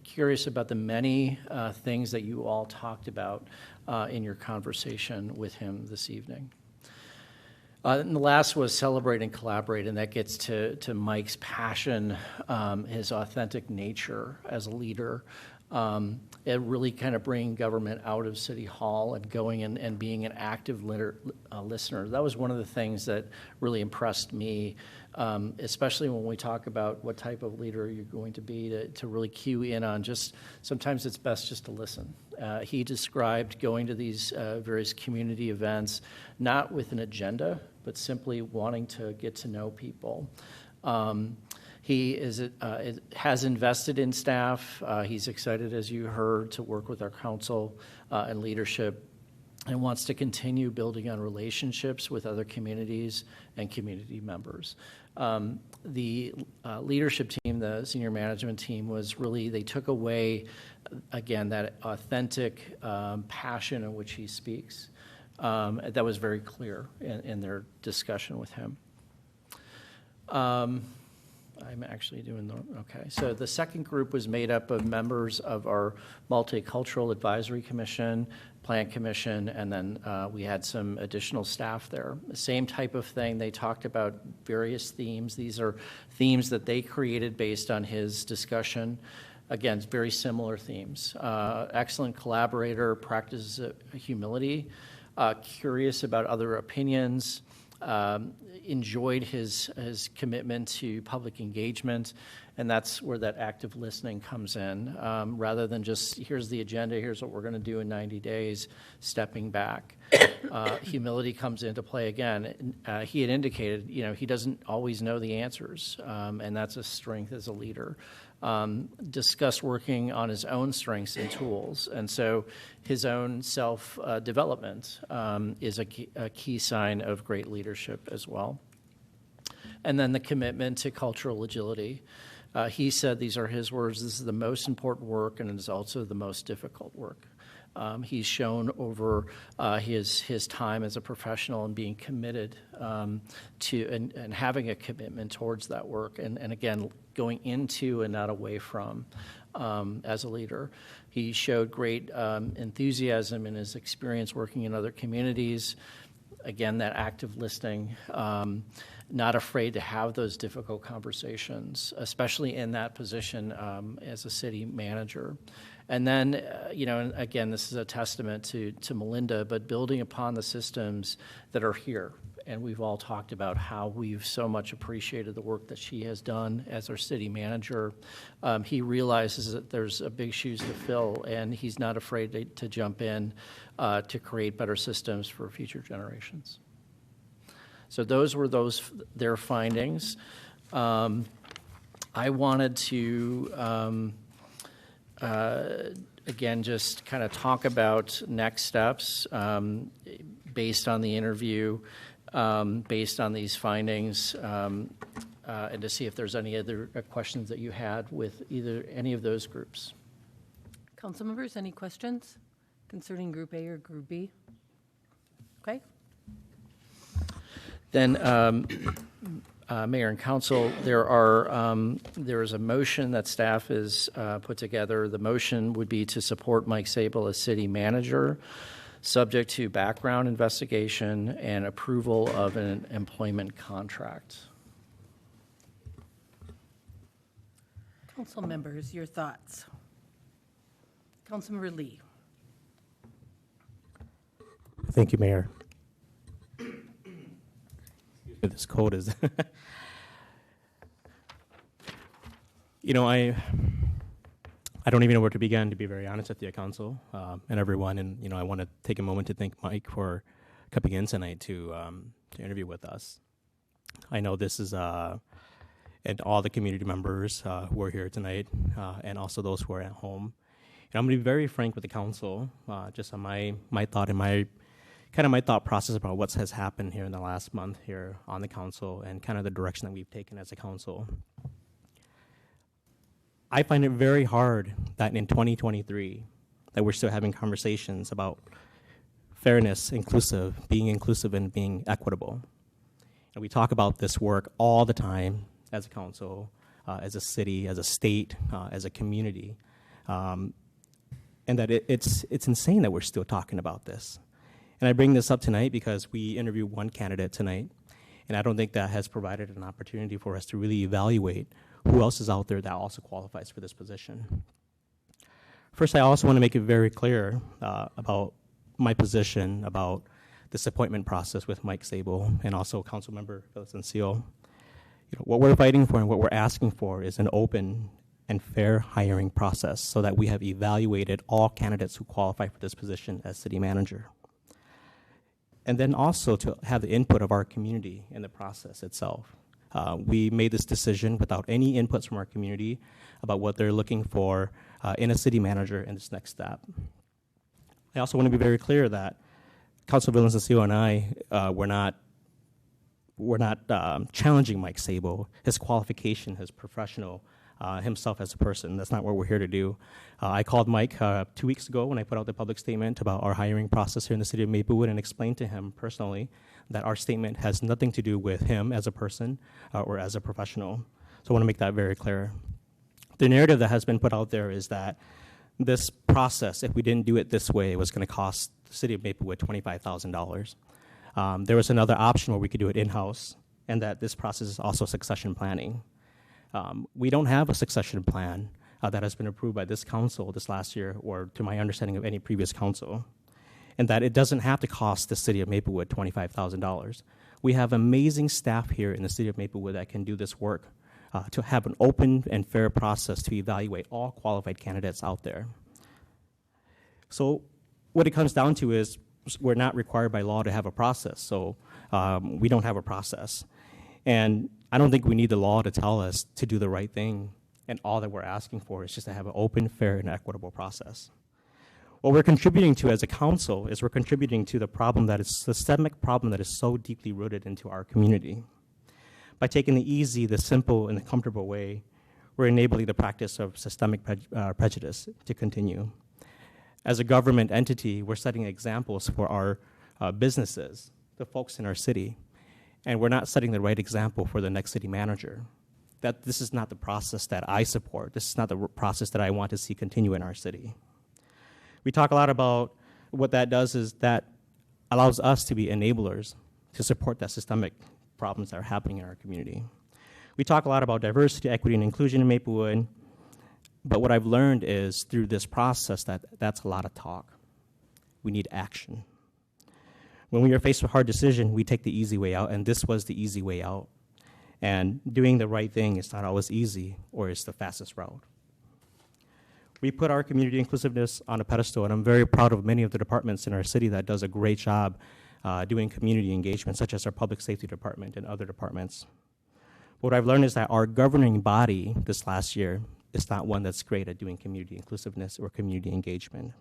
curious about the many things that you all talked about in your conversation with him this evening. And the last was celebrate and collaborate, and that gets to Mike's passion, his authentic nature as a leader, and really kind of bringing government out of City Hall and going and being an active listener. That was one of the things that really impressed me, especially when we talk about what type of leader you're going to be, to really cue in on just, sometimes it's best just to listen. He described going to these various community events, not with an agenda, but simply wanting to get to know people. He has invested in staff. He's excited, as you heard, to work with our council and leadership, and wants to continue building on relationships with other communities and community members. The leadership team, the senior management team, was really, they took away, again, that authentic passion in which he speaks. That was very clear in their discussion with him. I'm actually doing okay. So the second group was made up of members of our Multicultural Advisory Commission, Plan Commission, and then we had some additional staff there. The same type of thing. They talked about various themes. These are themes that they created based on his discussion. Again, it's very similar themes. Excellent collaborator, practices humility, curious about other opinions, enjoyed his commitment to public engagement, and that's where that active listening comes in. Rather than just, here's the agenda, here's what we're going to do in 90 days, stepping back. Humility comes into play again. He had indicated, he doesn't always know the answers, and that's a strength as a leader. Discussed working on his own strengths and tools, and so his own self-development is a key sign of great leadership as well. And then the commitment to cultural agility. He said, these are his words, this is the most important work and it is also the most difficult work. He's shown over his time as a professional and being committed to and having a commitment towards that work, and again, going into and not away from as a leader. He showed great enthusiasm in his experience working in other communities. Again, that active listening, not afraid to have those difficult conversations, especially in that position as a city manager. And then, and again, this is a testament to Melinda, but building upon the systems that are here. And we've all talked about how we've so much appreciated the work that she has done as our city manager. He realizes that there's a big shoes to fill, and he's not afraid to jump in to create better systems for future generations. So those were their findings. I wanted to again, just kind of talk about next steps based on the interview, based on these findings, and to see if there's any other questions that you had with any of those groups. Council members, any questions concerning Group A or Group B? Okay. Then, Mayor and Council, there is a motion that staff has put together. The motion would be to support Mike Sable as city manager, subject to background investigation and approval of an employment contract. Council members, your thoughts. Councilmember Lee. Thank you, Mayor. This code is, I don't even know where to begin, to be very honest with you, Council, and everyone. And, I want to take a moment to thank Mike for coming in tonight to interview with us. I know this is, and all the community members who are here tonight, and also those who are at home. And I'm going to be very frank with the Council, just on my thought and my thought process about what has happened here in the last month here on the Council and kind of the direction that we've taken as a Council. I find it very hard that in 2023 that we're still having conversations about fairness, being inclusive and being equitable. And we talk about this work all the time as a Council, as a city, as a state, as a community. And that it's insane that we're still talking about this. And I bring this up tonight because we interviewed one candidate tonight, and I don't think that has provided an opportunity for us to really evaluate who else is out there that also qualifies for this position. First, I also want to make it very clear about my position about this appointment process with Mike Sable and also Councilmember Phyllis Unseal. What we're fighting for and what we're asking for is an open and fair hiring process so that we have evaluated all candidates who qualify for this position as city manager. And then also to have the input of our community in the process itself. We made this decision without any inputs from our community about what they're looking for in a city manager in this next step. I also want to be very clear that Councilor Phyllis Unseal and I we're not challenging Mike Sable, his qualification, his professional, himself as a person. That's not what we're here to do. I called Mike 2 weeks ago when I put out the public statement about our hiring process here in the city of Maplewood and explained to him personally that our statement has nothing to do with him as a person or as a professional. So I want to make that very clear. The narrative that has been put out there is that this process, if we didn't do it this way, was going to cost the city of Maplewood $25,000. There was another option where we could do it in-house, and that this process is also succession planning. We don't have a succession plan that has been approved by this council this last year, or to my understanding of any previous council, and that it doesn't have to cost the city of Maplewood $25,000. We have amazing staff here in the city of Maplewood that can do this work, to have an open and fair process to evaluate all qualified candidates out there. So what it comes down to is we're not required by law to have a process, so we don't have a process. And I don't think we need the law to tell us to do the right thing, and all that we're asking for is just to have an open, fair, and equitable process. What we're contributing to as a council is we're contributing to the problem that is systemic problem that is so deeply rooted into our community. By taking the easy, the simple, and the comfortable way, we're enabling the practice of systemic prejudice to continue. As a government entity, we're setting examples for our businesses, the folks in our city, and we're not setting the right example for the next city manager. That this is not the process that I support. This is not the process that I want to see continue in our city. We talk a lot about what that does is that allows us to be enablers to support that systemic problems that are happening in our community. We talk a lot about diversity, equity, and inclusion in Maplewood, but what I've learned is through this process that's a lot of talk. We need action. When we are faced with a hard decision, we take the easy way out, and this was the easy way out. And doing the right thing is not always easy, or it's the fastest route. We put our community inclusiveness on a pedestal, and I'm very proud of many of the departments in our city that does a great job doing community engagement, such as our public safety department and other departments. What I've learned is that our governing body this last year is not one that's great at doing community inclusiveness or community engagement.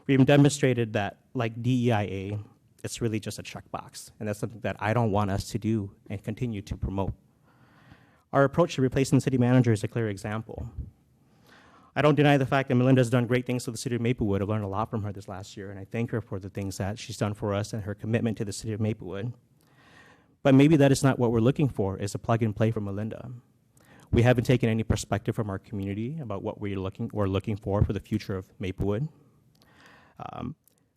We've demonstrated that, like DEIA, it's really just a checkbox, and that's something that I don't want us to do and continue to promote. Our approach to replacing city manager is a clear example. I don't deny the fact that Melinda's done great things for the city of Maplewood. I've learned a lot from her this last year, and I thank her for the things that she's done for us and her commitment to the city of Maplewood. But maybe that is not what we're looking for, is a plug and play for Melinda. We haven't taken any perspective from our community about what we're looking for the future of Maplewood.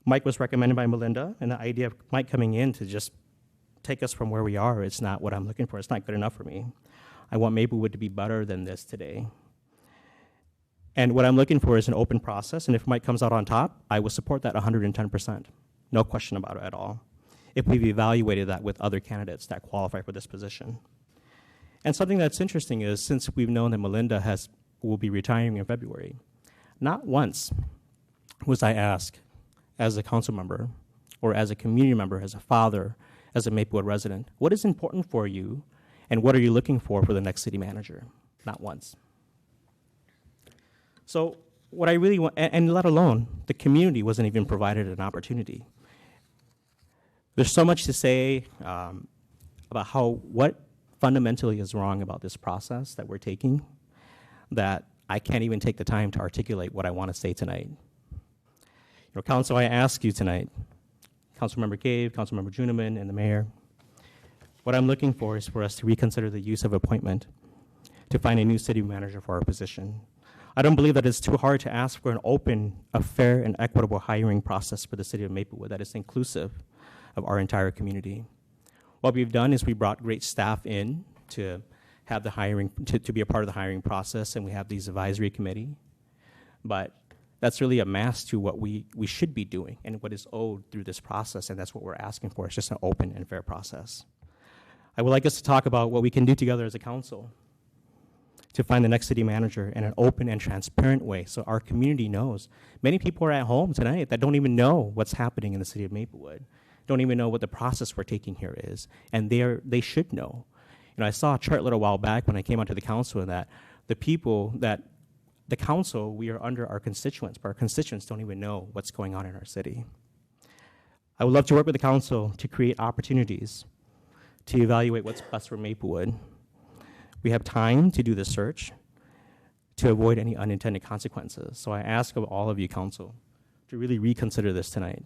Mike was recommended by Melinda, and the idea of Mike coming in to just take us from where we are, it's not what I'm looking for. It's not good enough for me. I want Maplewood to be better than this today. And what I'm looking for is an open process, and if Mike comes out on top, I will support that 110%. No question about it at all, if we've evaluated that with other candidates that qualify for this position. And something that's interesting is, since we've known that Melinda will be retiring in February, not once was I asked as a council member or as a community member, as a father, as a Maplewood resident, what is important for you and what are you looking for the next city manager? Not once. So what I really want, and let alone, the community wasn't even provided an opportunity. There's so much to say about what fundamentally is wrong about this process that we're taking that I can't even take the time to articulate what I want to say tonight. Council, I ask you tonight, Councilmember Cave, Councilmember Juniman, and the mayor, what I'm looking for is for us to reconsider the use of appointment to find a new city manager for our position. I don't believe that it's too hard to ask for an open, a fair, and equitable hiring process for the city of Maplewood that is inclusive of our entire community. What we've done is we brought great staff in to have the hiring, to be a part of the hiring process, and we have these advisory committee. But that's really a mask to what we should be doing and what is owed through this process, and that's what we're asking for. It's just an open and fair process. I would like us to talk about what we can do together as a council to find the next city manager in an open and transparent way so our community knows. Many people are at home tonight that don't even know what's happening in the city of Maplewood, don't even know what the process we're taking here is, and they should know. I saw a chart a little while back when I came onto the council that the council, we are under our constituents, but our constituents don't even know what's going on in our city. I would love to work with the council to create opportunities to evaluate what's best for Maplewood. We have time to do the search to avoid any unintended consequences. So I ask of all of you, council, to really reconsider this tonight.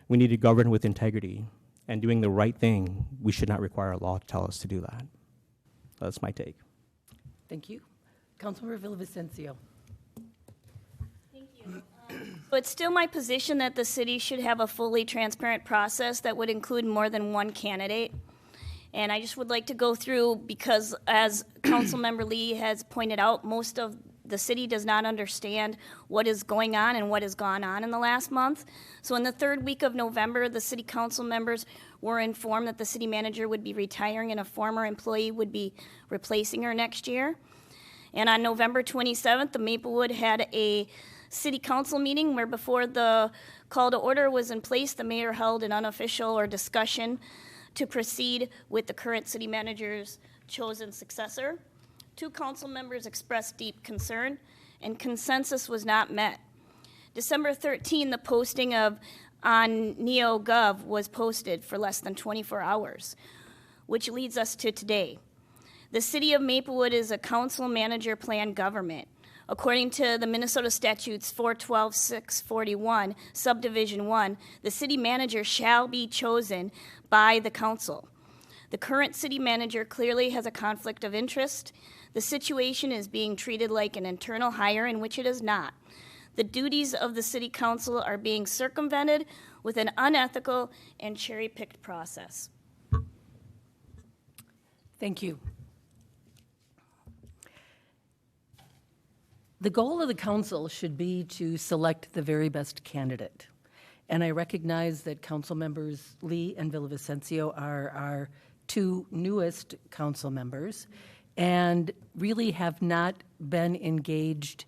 We need to govern with integrity, and doing the right thing, we should not require a law to tell us to do that. That's my take. Thank you. Councilmember Villavicencio. Thank you. So it's still my position that the city should have a fully transparent process that would include more than one candidate. And I just would like to go through, because as Councilmember Lee has pointed out, most of the city does not understand what is going on and what has gone on in the last month. So in the third week of November, the city council members were informed that the city manager would be retiring and a former employee would be replacing her next year. And on November 27th, the Maplewood had a city council meeting where before the call to order was in place, the mayor held an unofficial or discussion to proceed with the current city manager's chosen successor. 2 council members expressed deep concern, and consensus was not met. December 13, the posting on NeoGov was posted for less than 24 hours, which leads us to today. The city of Maplewood is a council manager plan government. According to the Minnesota statutes 412-641, subdivision 1, the city manager shall be chosen by the council. The current city manager clearly has a conflict of interest. The situation is being treated like an internal hire, in which it is not. The duties of the city council are being circumvented with an unethical and cherry-picked process. Thank you. The goal of the council should be to select the very best candidate. And I recognize that council members Lee and Villavicencio are our 2 newest council members and really have not been engaged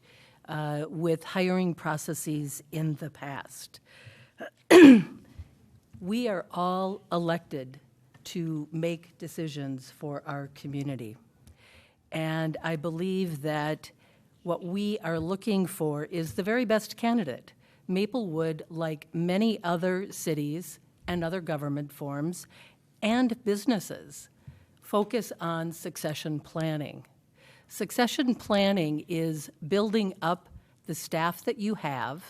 with hiring processes in the past. We are all elected to make decisions for our community. And I believe that what we are looking for is the very best candidate. Maplewood, like many other cities and other government forms and businesses, focus on succession planning. Succession planning is building up the staff that you have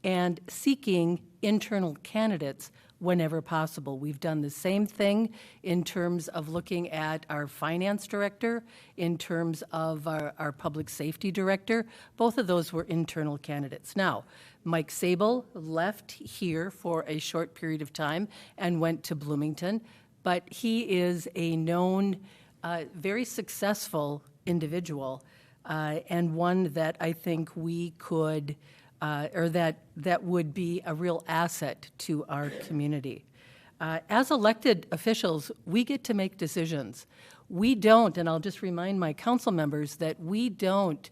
and seeking internal candidates whenever possible. We've done the same thing in terms of looking at our finance director, in terms of our public safety director. Both of those were internal candidates. Now, Mike Sable left here for a short period of time and went to Bloomington, but he is a known, very successful individual and one that I think we could or that would be a real asset to our community. As elected officials, we get to make decisions. We don't, and I'll just remind my council members that we don't,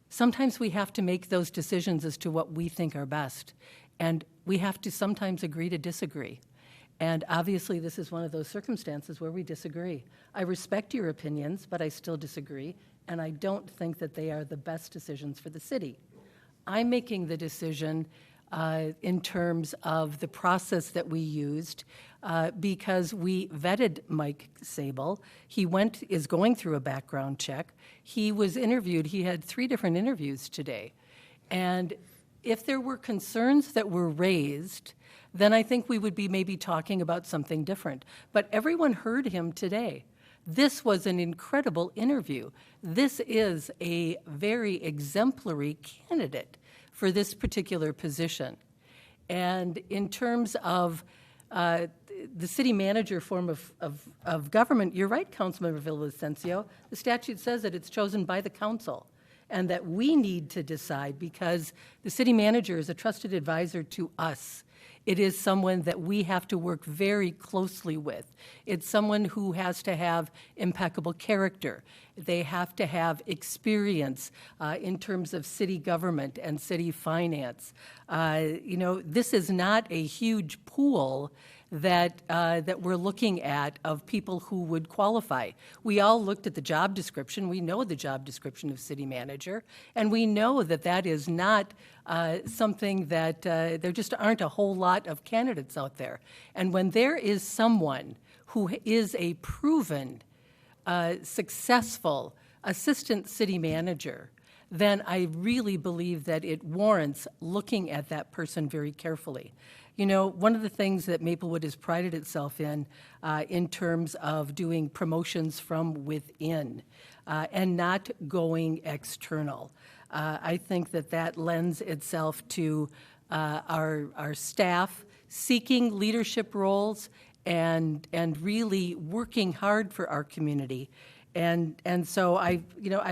sometimes we have to make those decisions as to what we think are best, and we have to sometimes agree to disagree. And obviously, this is one of those circumstances where we disagree. I respect your opinions, but I still disagree, and I don't think that they are the best decisions for the city. I'm making the decision in terms of the process that we used because we vetted Mike Sable. He is going through a background check. He was interviewed. He had 3 different interviews today. And if there were concerns that were raised, then I think we would be maybe talking about something different. But everyone heard him today. This was an incredible interview. This is a very exemplary candidate for this particular position. And in terms of the city manager form of government, you're right, Councilmember Villavicencio. The statute says that it's chosen by the council and that we need to decide because the city manager is a trusted advisor to us. It is someone that we have to work very closely with. It's someone who has to have impeccable character. They have to have experience in terms of city government and city finance. This is not a huge pool that we're looking at of people who would qualify. We all looked at the job description. We know the job description of city manager, and we know that that is not something that there just aren't a whole lot of candidates out there. And when there is someone who is a proven, successful assistant city manager, then I really believe that it warrants looking at that person very carefully. You know, one of the things that Maplewood has prided itself in terms of doing promotions from within and not going external. I think that lends itself to our staff seeking leadership roles and really working hard for our community. And so I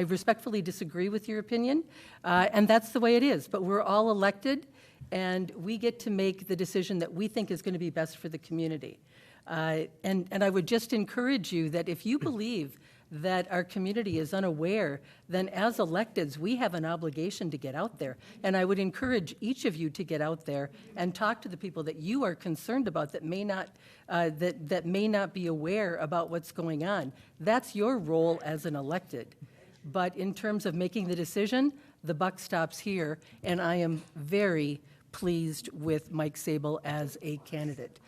respectfully disagree with your opinion, and that's the way it is. But we're all elected, and we get to make the decision that we think is going to be best for the community. And I would just encourage you that if you believe that our community is unaware, then as electeds, we have an obligation to get out there. And I would encourage each of you to get out there and talk to the people that you are concerned about that may not, that may not be aware about what's going on. That's your role as an elected. But in terms of making the decision, the buck stops here, and I am very pleased with Mike Sable as a candidate.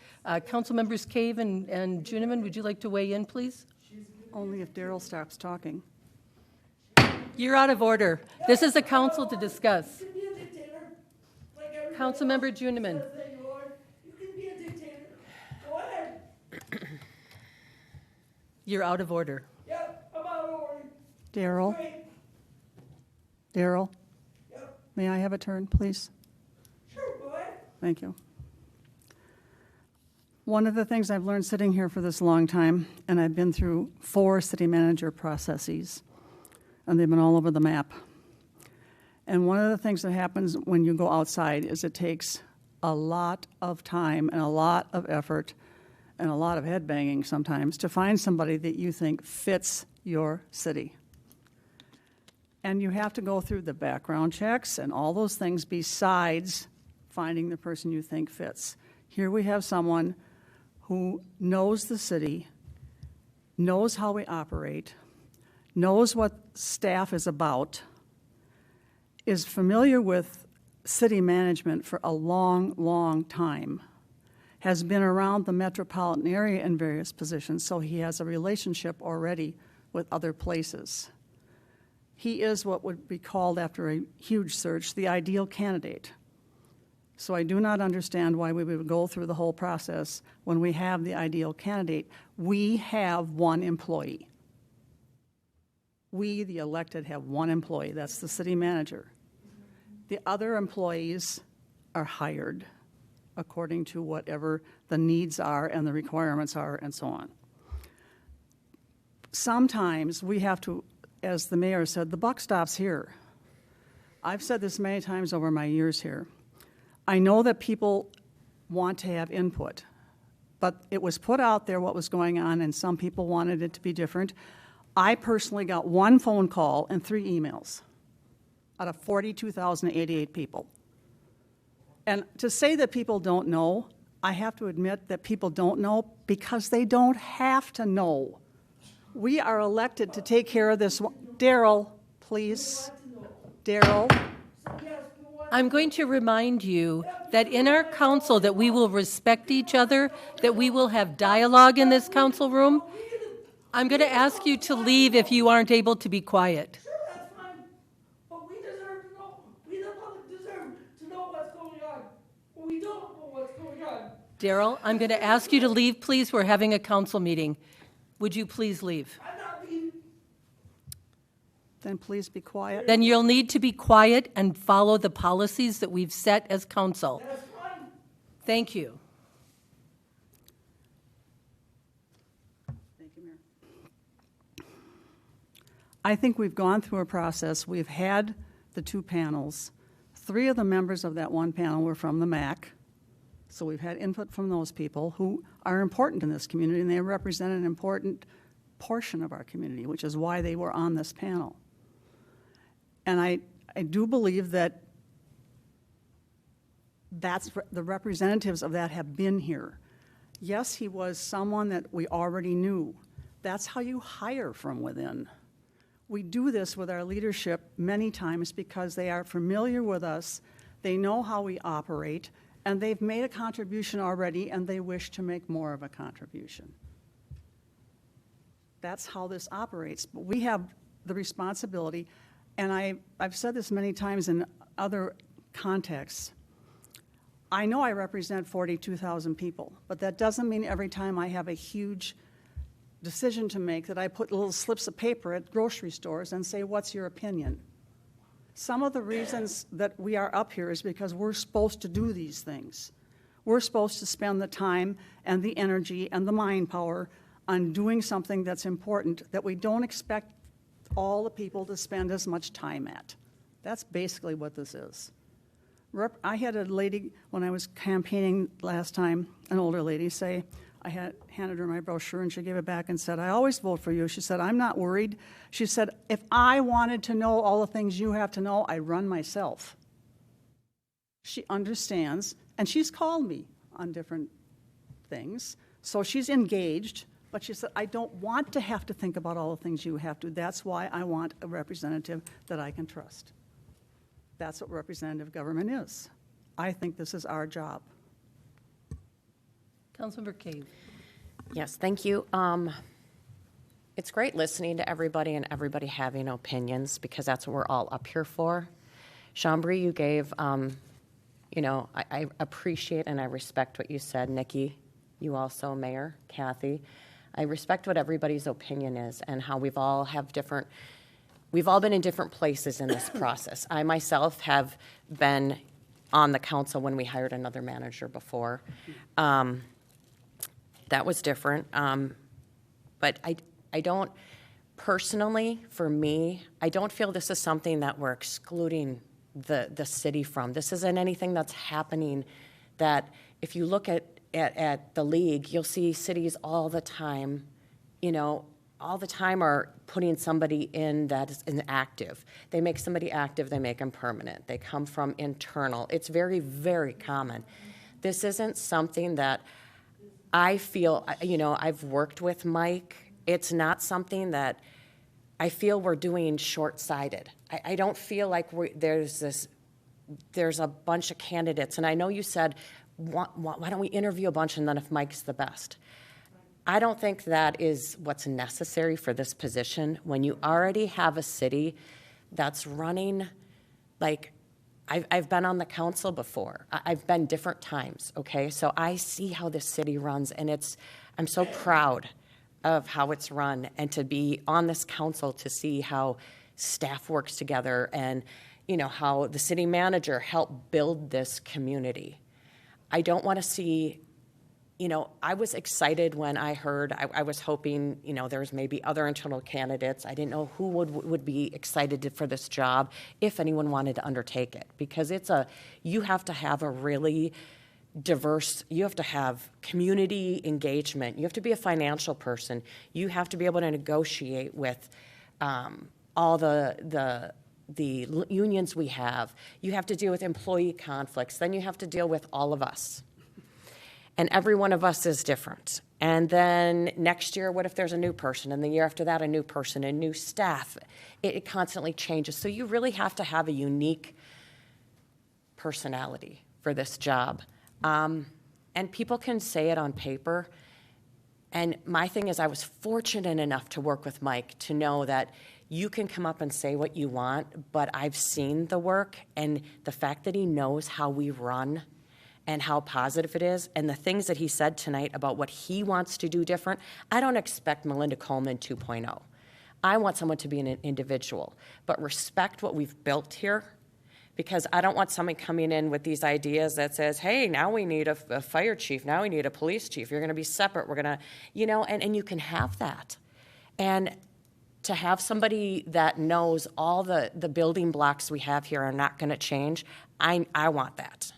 Council members Cave and Juniman, would you like to weigh in, please? Only if Daryl stops talking. You're out of order. This is a council to discuss. Councilmember Juniman. You can be a dictator. Go ahead. You're out of order. Yep, I'm out of order. Daryl? Great. Daryl? Yep. May I have a turn, please? Sure, go ahead. Thank you. One of the things I've learned sitting here for this long time, and I've been through 4 city manager processes, and they've been all over the map. And one of the things that happens when you go outside is it takes a lot of time and a lot of effort and a lot of head banging sometimes to find somebody that you think fits your city. And you have to go through the background checks and all those things besides finding the person you think fits. Here we have someone who knows the city, knows how we operate, knows what staff is about, is familiar with city management for a long, long time, has been around the metropolitan area in various positions, so he has a relationship already with other places. He is what would be called, after a huge search, the ideal candidate. So I do not understand why we would go through the whole process when we have the ideal candidate. We have one employee. We, the elected, have one employee. That's the city manager. The other employees are hired according to whatever the needs are and the requirements are and so on. Sometimes we have to, as the mayor said, the buck stops here. I've said this many times over my years here. I know that people want to have input, but it was put out there what was going on, and some people wanted it to be different. I personally got 1 phone call and 3 emails out of 42,088 people. And to say that people don't know, I have to admit that people don't know because they don't have to know. We are elected to take care of this. Daryl, please. Daryl. I'm going to remind you that in our council that we will respect each other, that we will have dialogue in this council room. I'm going to ask you to leave if you aren't able to be quiet. Sure, that's fine. But we deserve to know. We, the public, deserve to know what's going on. But we don't know what's going on. Daryl, I'm going to ask you to leave, please. We're having a council meeting. Would you please leave? I'm not leaving. Then please be quiet. Then you'll need to be quiet and follow the policies that we've set as council. That's fine. Thank you. Thank you, Mayor. I think we've gone through a process. We've had the 2 panels. 3 of the members of that 1 panel were from the MAC. So we've had input from those people who are important in this community, and they represent an important portion of our community, which is why they were on this panel. And I do believe that the representatives of that have been here. Yes, he was someone that we already knew. That's how you hire from within. We do this with our leadership many times because they are familiar with us, they know how we operate, and they've made a contribution already, and they wish to make more of a contribution. That's how this operates. But we have the responsibility, and I've said this many times in other contexts. I know I represent 42,000 people, but that doesn't mean every time I have a huge decision to make that I put little slips of paper at grocery stores and say, what's your opinion? Some of the reasons that we are up here is because we're supposed to do these things. We're supposed to spend the time and the energy and the mind power on doing something that's important that we don't expect all the people to spend as much time at. That's basically what this is. I had a lady, when I was campaigning last time, an older lady say, I had handed her my brochure and she gave it back and said, I always vote for you. She said, I'm not worried. She said, if I wanted to know all the things you have to know, I run myself. She understands, and she's called me on different things. So she's engaged, but she said, I don't want to have to think about all the things you have to. That's why I want a representative that I can trust. That's what representative government is. I think this is our job. Councilmember Cave. Yes, thank you. It's great listening to everybody and everybody having opinions because that's what we're all up here for. Chambry, you gave, I appreciate and I respect what you said. Nikki, you also, Mayor, Kathy. I respect what everybody's opinion is and how we've all been in different places in this process. I myself have been on the council when we hired another manager before. That was different. But I don't, personally, for me, I don't feel this is something that we're excluding the city from. This isn't anything that's happening that if you look at the league, you'll see cities all the time, all the time are putting somebody in that is inactive. They make somebody active, they make them permanent. They come from internal. It's very, very common. This isn't something that I feel, I've worked with Mike. It's not something that I feel we're doing short-sighted. I don't feel like there's a bunch of candidates. And I know you said, why don't we interview a bunch and then if Mike's the best? I don't think that is what's necessary for this position when you already have a city that's running like I've been on the council before. I've been different times, okay? So I see how this city runs, and I'm so proud of how it's run and to be on this council to see how staff works together and, how the city manager helped build this community. I don't want to see, I was excited when I heard, I was hoping, there's maybe other internal candidates. I didn't know who would be excited for this job if anyone wanted to undertake it, because you have to have a really diverse, you have to have community engagement. You have to be a financial person. You have to be able to negotiate with all the unions we have. You have to deal with employee conflicts. Then you have to deal with all of us. And every one of us is different. And then next year, what if there's a new person? And the year after that, a new person, and new staff. It constantly changes. So you really have to have a unique personality for this job. And people can say it on paper. And my thing is, I was fortunate enough to work with Mike to know that you can come up and say what you want, but I've seen the work and the fact that he knows how we run and how positive it is, and the things that he said tonight about what he wants to do different. I don't expect Melinda Coleman 2.0. I want someone to be an individual, but respect what we've built here, because I don't want someone coming in with these ideas that says, hey, now we need a fire chief, now we need a police chief, you're gonna be separate, we're gonna, and you can have that. And to have somebody that knows all the building blocks we have here are not gonna change, I want that.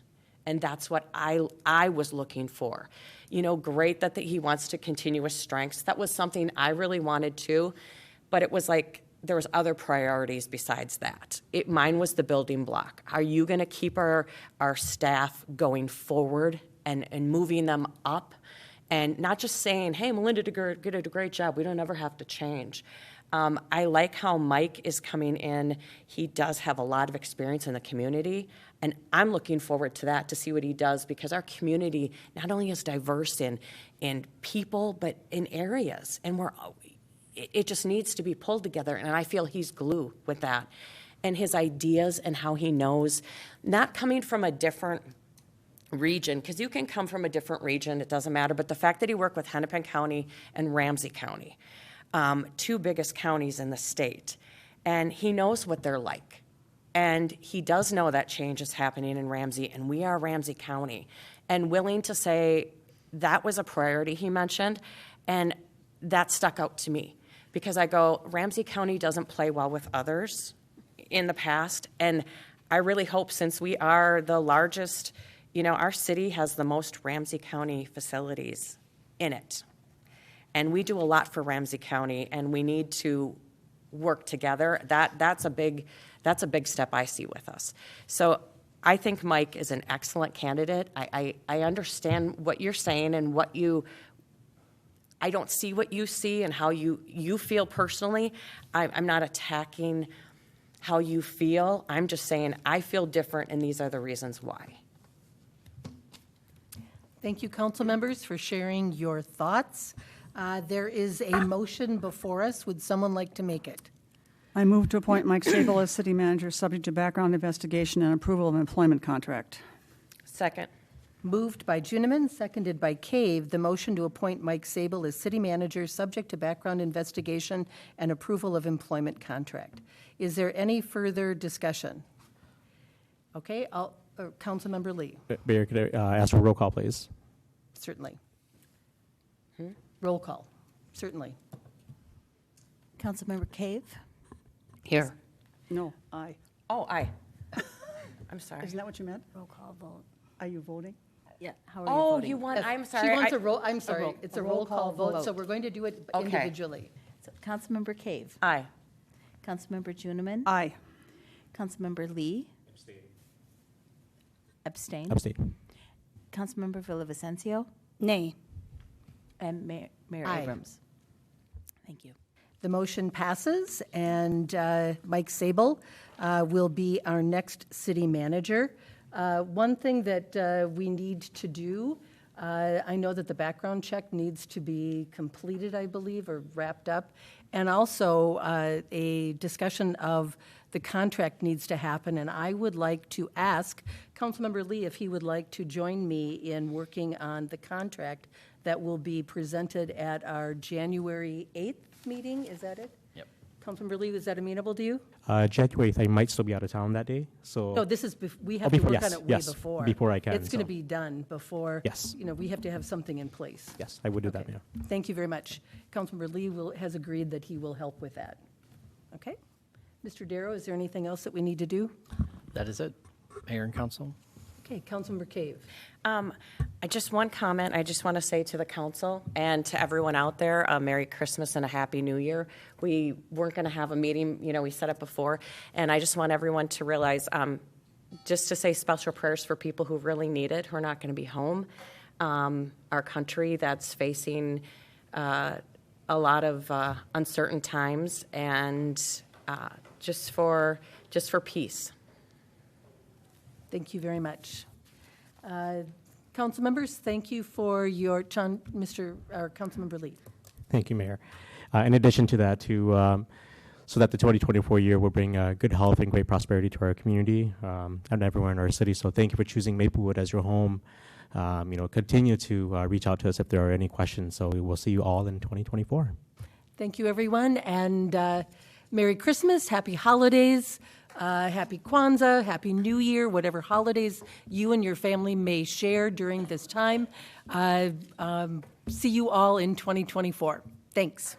And that's what I was looking for. Great that he wants to continue his strengths. That was something I really wanted too, but it was like there was other priorities besides that. Mine was the building block. Are you going to keep our staff going forward and moving them up? And not just saying, hey, Melinda did a great job. We don't ever have to change. I like how Mike is coming in. He does have a lot of experience in the community, and I'm looking forward to that, to see what he does, because our community not only is diverse in people, but in areas, and it just needs to be pulled together, and I feel he's glue with that. And his ideas and how he knows, not coming from a different region, because you can come from a different region, it doesn't matter, but the fact that he worked with Hennepin County and Ramsey County, two biggest counties in the state, and he knows what they're like. And he does know that change is happening in Ramsey, and we are Ramsey County, and willing to say that was a priority he mentioned, and that stuck out to me because I go, Ramsey County doesn't play well with others in the past. And I really hope, since we are the largest, our city has the most Ramsey County facilities in it. And we do a lot for Ramsey County, and we need to work together. That's a big step I see with us. So I think Mike is an excellent candidate. I understand what you're saying and I don't see what you see and how you feel personally. I'm not attacking how you feel. I'm just saying I feel different, and these are the reasons why. Thank you, council members, for sharing your thoughts. There is a motion before us. Would someone like to make it? I move to appoint Mike Sable as city manager, subject to background investigation and approval of employment contract. Second. Moved by Juniman, seconded by Cave, the motion to appoint Mike Sable as city manager, subject to background investigation and approval of employment contract. Is there any further discussion? Okay, Councilmember Lee, Mayor, could I ask for a roll call, please? certainly. Roll call, certainly. Councilmember Cave? Here. No, aye. Oh, aye. I'm sorry. Isn't that what you meant? Roll call vote. Are you voting? Yeah, how are you Oh, voting? you want, I'm She sorry. wants a roll, I'm sorry, roll- it's a a roll roll call call vote, so vote. we're going to do it Okay. individually. So, Councilmember Cave? Aye. Councilmember Juniman? Aye. Councilmember Lee? Abstain. Abstain. Councilmember Villavicencio? Nay. And Mayor Aye. Abrams? Thank you. The motion passes, and Mike Sable will be our next city manager. One thing that we need to do, I know that the background check needs to be completed, I believe, or wrapped up, and also a discussion of the contract needs to happen, and I would like to ask Councilmember Lee if he would like to join me in working on the contract that will be presented at our January 8th meeting. Is that it? Yep. Councilmember Lee, is that amenable to you? January 8th, I might still be out of town that day, so. No, this is, we have Oh, to before- work on yes, it way yes, before. before I can, It's going to so. be done before. Yes. We have to have something in place. Yes, I would do that, Okay. Mayor. Thank you very much. Councilmember Lee has agreed that he will help with that. Okay? Mr. Darrow, is there anything else that we need to do? That is it, Mayor and Council. Okay, Councilmember Cave. One comment I just want to say to the council and to everyone out there, a Merry Christmas and a Happy New Year. We weren't going to have a meeting, we said it before, and I just want everyone to realize, just to say special prayers for people who really need it, who are not going to be home. Our country that's facing a lot of uncertain times, and just for peace. Thank you very much. Council members, thank you for your, Councilmember Lee. Thank you, Mayor. In addition to that, so that the 2024 year will bring good health and great prosperity to our community and everyone in our city. So thank you for choosing Maplewood as your home. Continue to reach out to us if there are any questions. So we will see you all in 2024. Thank you, everyone, and Merry Christmas, Happy Holidays, Happy Kwanzaa, Happy New Year, whatever holidays you and your family may share during this time. See you all in 2024. Thanks.